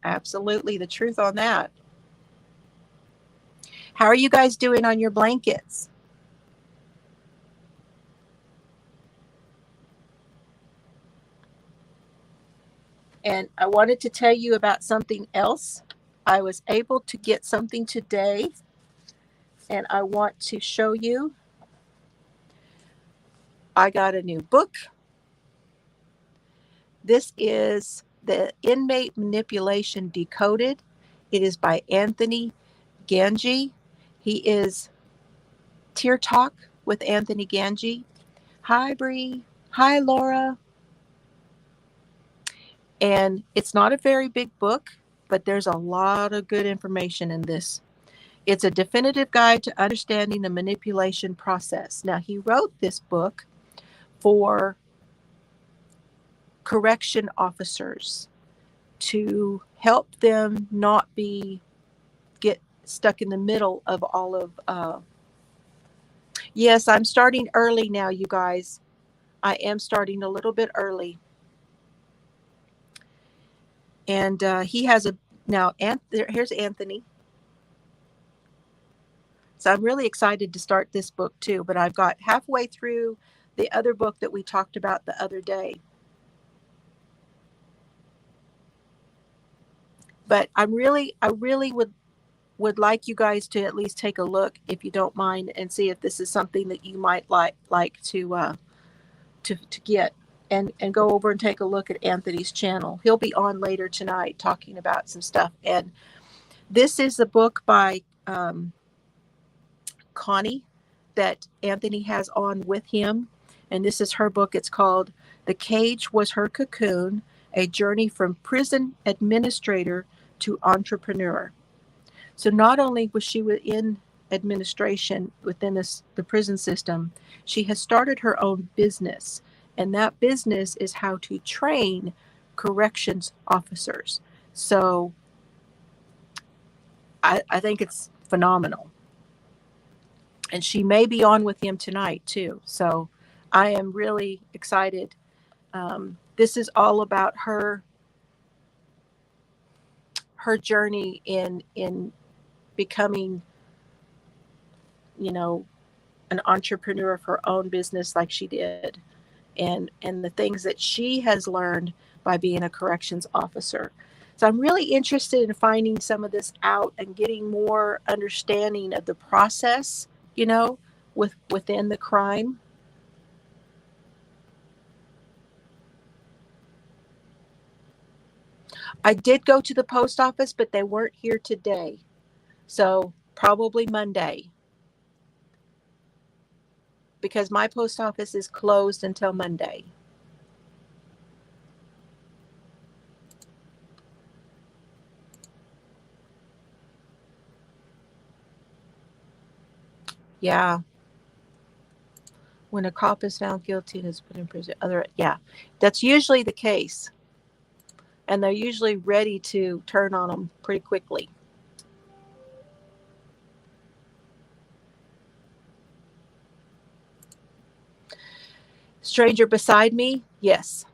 Absolutely the truth on that. How are you guys doing on your blankets? And I wanted to tell you about something else. I was able to get something today, and I want to show you. I got a new book. This is The Inmate Manipulation Decoded. It is by Anthony Ganji. He is Tear Talk with Anthony Ganji. Hi, Bree. Hi, Laura. And it's not a very big book, but there's a lot of good information in this. It's a definitive guide to understanding the manipulation process. Now, he wrote this book for correction officers to help them not get stuck in the middle of all of yes, I'm starting early now, you guys. I am starting a little bit early. And he has here's Anthony. So I'm really excited to start this book too, but I've got halfway through the other book that we talked about the other day. But I really would like you guys to at least take a look, if you don't mind, and see if this is something that you might like to get and go over and take a look at Anthony's channel. He'll be on later tonight talking about some stuff. And this is a book by Connie that Anthony has on with him. And this is her book. It's called The Cage Was Her Cocoon, A Journey from Prison Administrator to Entrepreneur. So not only was she in administration within the prison system, she has started her own business. And that business is how to train corrections officers. So I think it's phenomenal. And she may be on with him tonight too. So I am really excited. This is all about her journey in becoming, an entrepreneur of her own business like she did. And the things that she has learned by being a corrections officer. So I'm really interested in finding some of this out and getting more understanding of the process, within the crime. I did go to the post office, but they weren't here today. So probably Monday. because my post office is closed until Monday. Yeah. When a cop is found guilty and is put in prison, yeah, that's usually the case. And they're usually ready to turn on them pretty quickly. Stranger Beside Me, yes.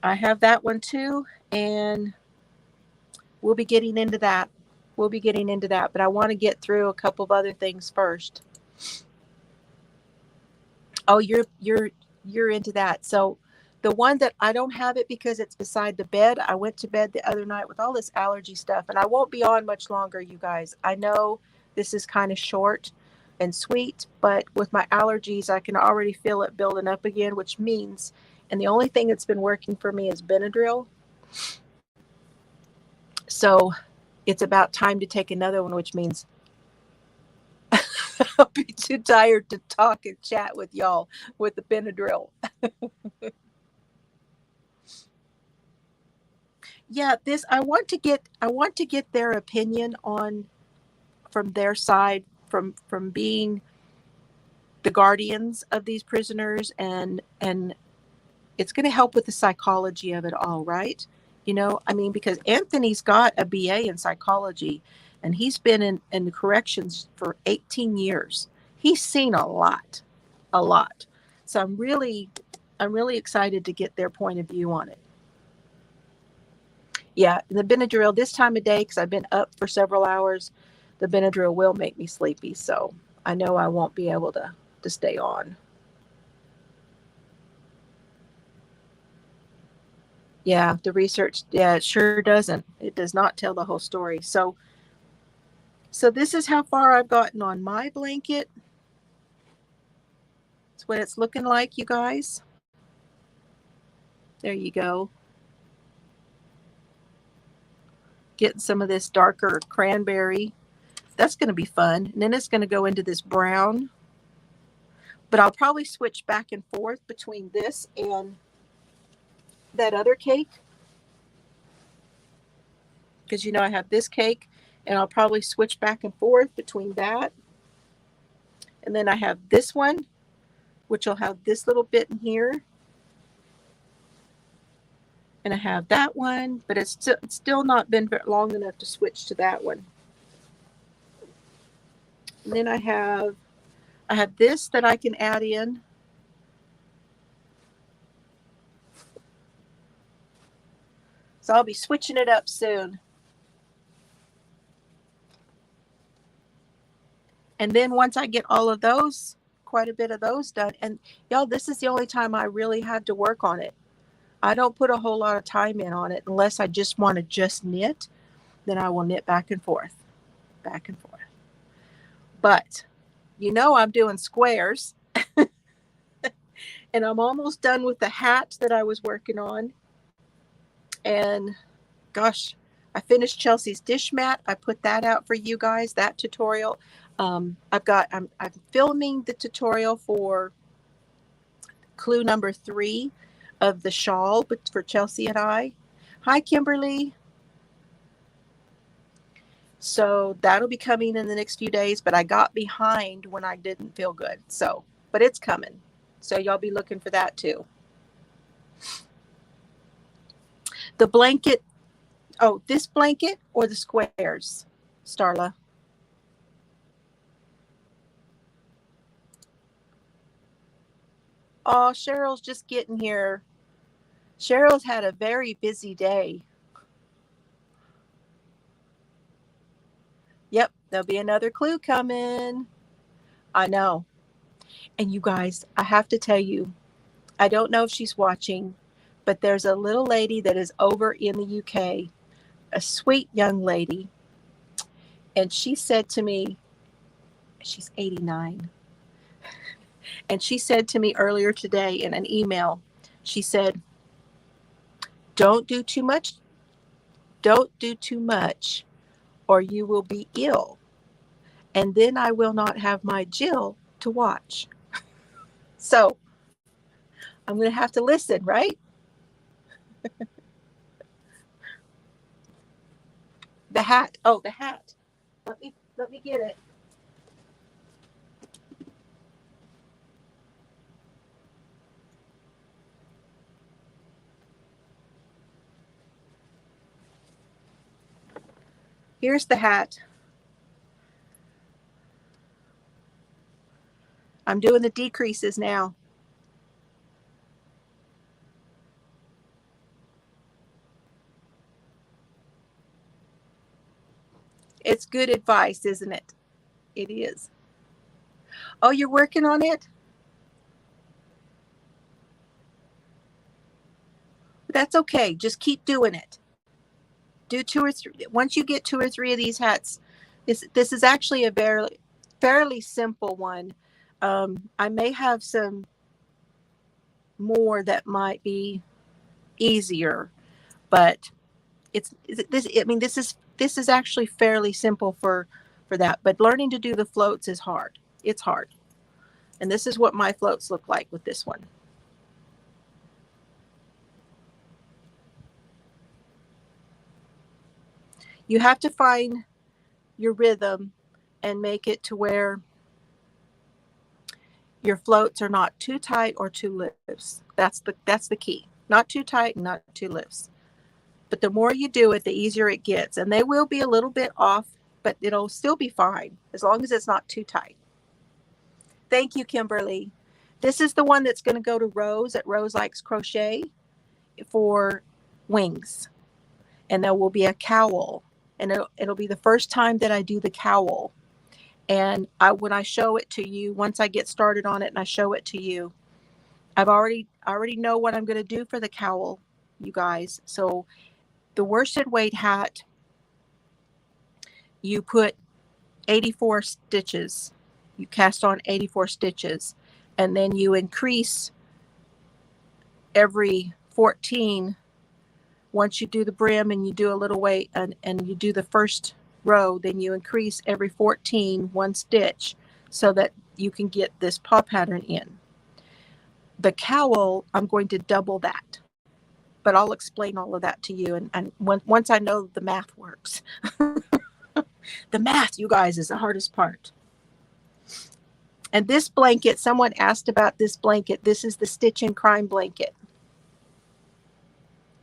I have that one too, and we'll be getting into that. But I want to get through a couple of other things first. Oh, you're into that. So the one that I don't have it because it's beside the bed. I went to bed the other night with all this allergy stuff, and I won't be on much longer, you guys. I know this is kind of short and sweet, but with my allergies, I can already feel it building up again, which means, and the only thing that's been working for me is Benadryl. So it's about time to take another one, which means I'll be too tired to talk and chat with y'all with the Benadryl. Yeah, this I want to get their opinion on, from their side, from being the guardians of these prisoners, and it's going to help with the psychology of it all, right? You know, I mean, because Anthony's got a BA in psychology, and he's been in the corrections for 18 years. He's seen a lot. So I'm really excited to get their point of view on it. Yeah, the Benadryl this time of day, because I've been up for several hours, the Benadryl will make me sleepy. So I know I won't be able to stay on. Yeah, the research, yeah, it sure doesn't. It does not tell the whole story. So this is how far I've gotten on my blanket. It's what it's looking like, you guys. There you go. Getting some of this darker cranberry. That's going to be fun. And then it's going to go into this brown. But I'll probably switch back and forth between this and that other cake. Because, you know, I have this cake, and I'll probably switch back and forth between that. And then I have this one, which will have this little bit in here. And I have that one, but it's still not been long enough to switch to that one. And then I have this that I can add in. So I'll be switching it up soon. And then once I get all of those, quite a bit of those done, and y'all, this is the only time I really had to work on it. I don't put a whole lot of time in on it unless I just want to just knit. Then I will knit back and forth. But, you know, I'm doing squares. And I'm almost done with the hat that I was working on. And, gosh, I finished Chelsea's dish mat. I put that out for you guys, that tutorial. I'm filming the tutorial for clue number 3 of the shawl for Chelsea and I. Hi, Kimberly. So that'll be coming in the next few days, but I got behind when I didn't feel good. So, but it's coming. So y'all be looking for that too. The blanket. Oh, this blanket or the squares, Starla? Oh, Cheryl's just getting here. Cheryl's had a very busy day. Yep, there'll be another clue coming. I know. And you guys, I have to tell you, I don't know if she's watching, but there's a little lady that is over in the UK, a sweet young lady. And she said to me, she's 89. And she said to me earlier today in an email, she said, don't do too much, or you will be ill. And then I will not have my Jill to watch. So I'm going to have to listen, right? The hat. Oh, the hat. Let me get it. Here's the hat. I'm doing the decreases now. It's good advice, isn't it? It is. Oh, you're working on it? That's okay. Just keep doing it. Do 2 or 3. Once you get 2 or 3 of these hats, this is actually a fairly simple one. I may have some more that might be easier, but this is actually fairly simple for that. But learning to do the floats is hard. It's hard. And this is what my floats look like with this one. You have to find your rhythm and make it to where your floats are not too tight or too loose. That's the key. Not too tight and not too loose. But the more you do it, the easier it gets. And they will be a little bit off, but it'll still be fine as long as it's not too tight. Thank you, Kimberly. This is the one that's going to go to Rose at Rose Likes Crochet for wings. And there will be a cowl. And it'll be the first time that I do the cowl. And when I show it to you, once I get started on it and I show it to you, I already know what I'm going to do for the cowl, you guys. So the worsted weight hat, you put 84 stitches. You cast on 84 stitches, and then you increase every 14. Once you do the brim and you do a little weight and you do the first row, then you increase every 14 1 stitch so that you can get this paw pattern in. The cowl, I'm going to double that, but I'll explain all of that to you. And once I know the math works. The math, you guys, is the hardest part. And this blanket, someone asked about this blanket. This is the Stitch and Crime blanket.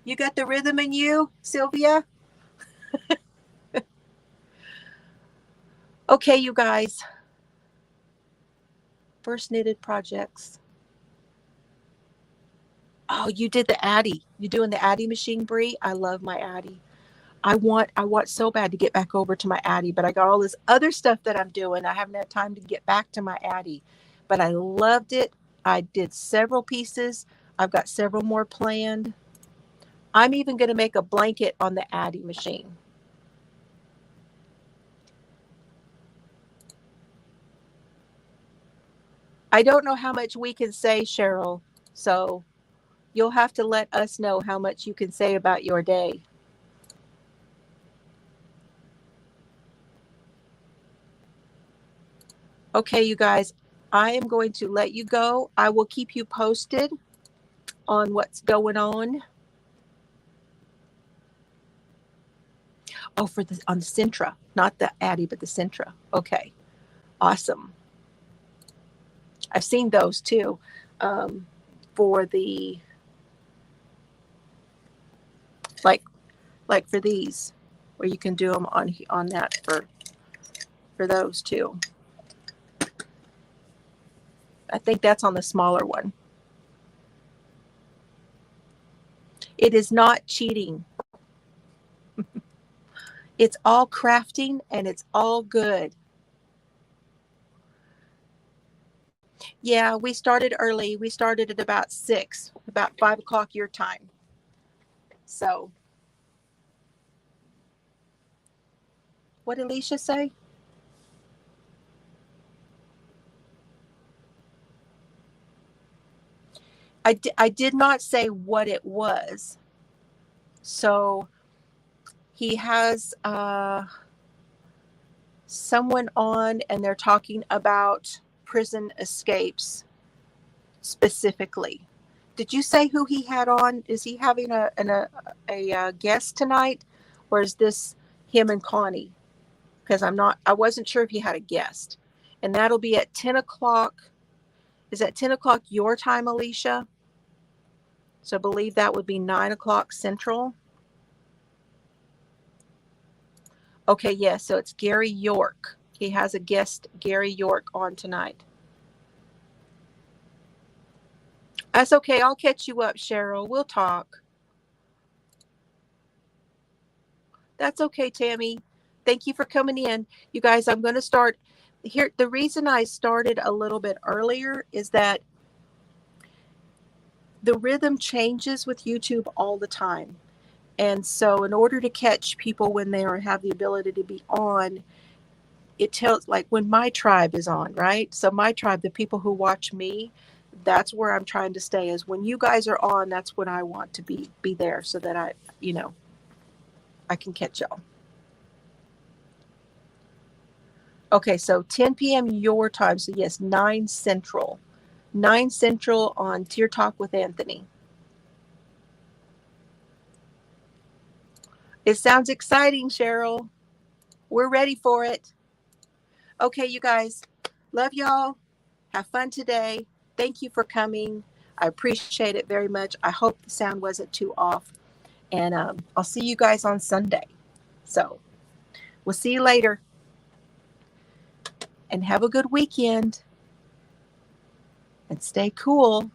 You got the rhythm in you, Sylvia? Okay, you guys. First knitted projects. Oh, you did the Addy. You doing the Addy machine, Bree? I love my Addy. I want so bad to get back over to my Addy, but I got all this other stuff that I'm doing. I haven't had time to get back to my Addy, but I loved it. I did several pieces. I've got several more planned. I'm even going to make a blanket on the Addy machine. I don't know how much we can say, Cheryl, so you'll have to let us know how much you can say about your day. Okay, you guys, I am going to let you go. I will keep you posted on what's going on. Oh, on the Sintra, not the Addy, but the Sintra. Okay, awesome. I've seen those too, for the like for these, where you can do them on that for those too. I think that's on the smaller one. It is not cheating. It's all crafting and it's all good. Yeah, we started early. We started at about 6, about 5 o'clock your time. So, what did Alicia say? I did not say what it was. So he has someone on and they're talking about prison escapes. specifically. Did you say who he had on? Is he having a guest tonight, or is this him and Connie? Because I wasn't sure if he had a guest. And that'll be at 10 o'clock. Is that 10 o'clock your time, Alicia? So I believe that would be 9 o'clock Central. Okay, yes, so it's Gary York. He has a guest, Gary York, on tonight. That's okay. I'll catch you up, Cheryl. We'll talk. That's okay, Tammy. Thank you for coming in. You guys, I'm going to start here. The reason I started a little bit earlier is that the rhythm changes with YouTube all the time. And so in order to catch people when they have the ability to be on, it tells, like when my tribe is on, right? So my tribe, the people who watch me, that's where I'm trying to stay, is when you guys are on, that's when I want to be there, so that I can catch y'all. Okay, so 10 p.m. your time. So yes, 9 Central. 9 Central on Tier Talk with Anthony. It sounds exciting, Cheryl. We're ready for it. Okay, you guys. Love y'all. Have fun today. Thank you for coming. I appreciate it very much. I hope the sound wasn't too off. And I'll see you guys on Sunday. So we'll see you later. And have a good weekend. And stay cool.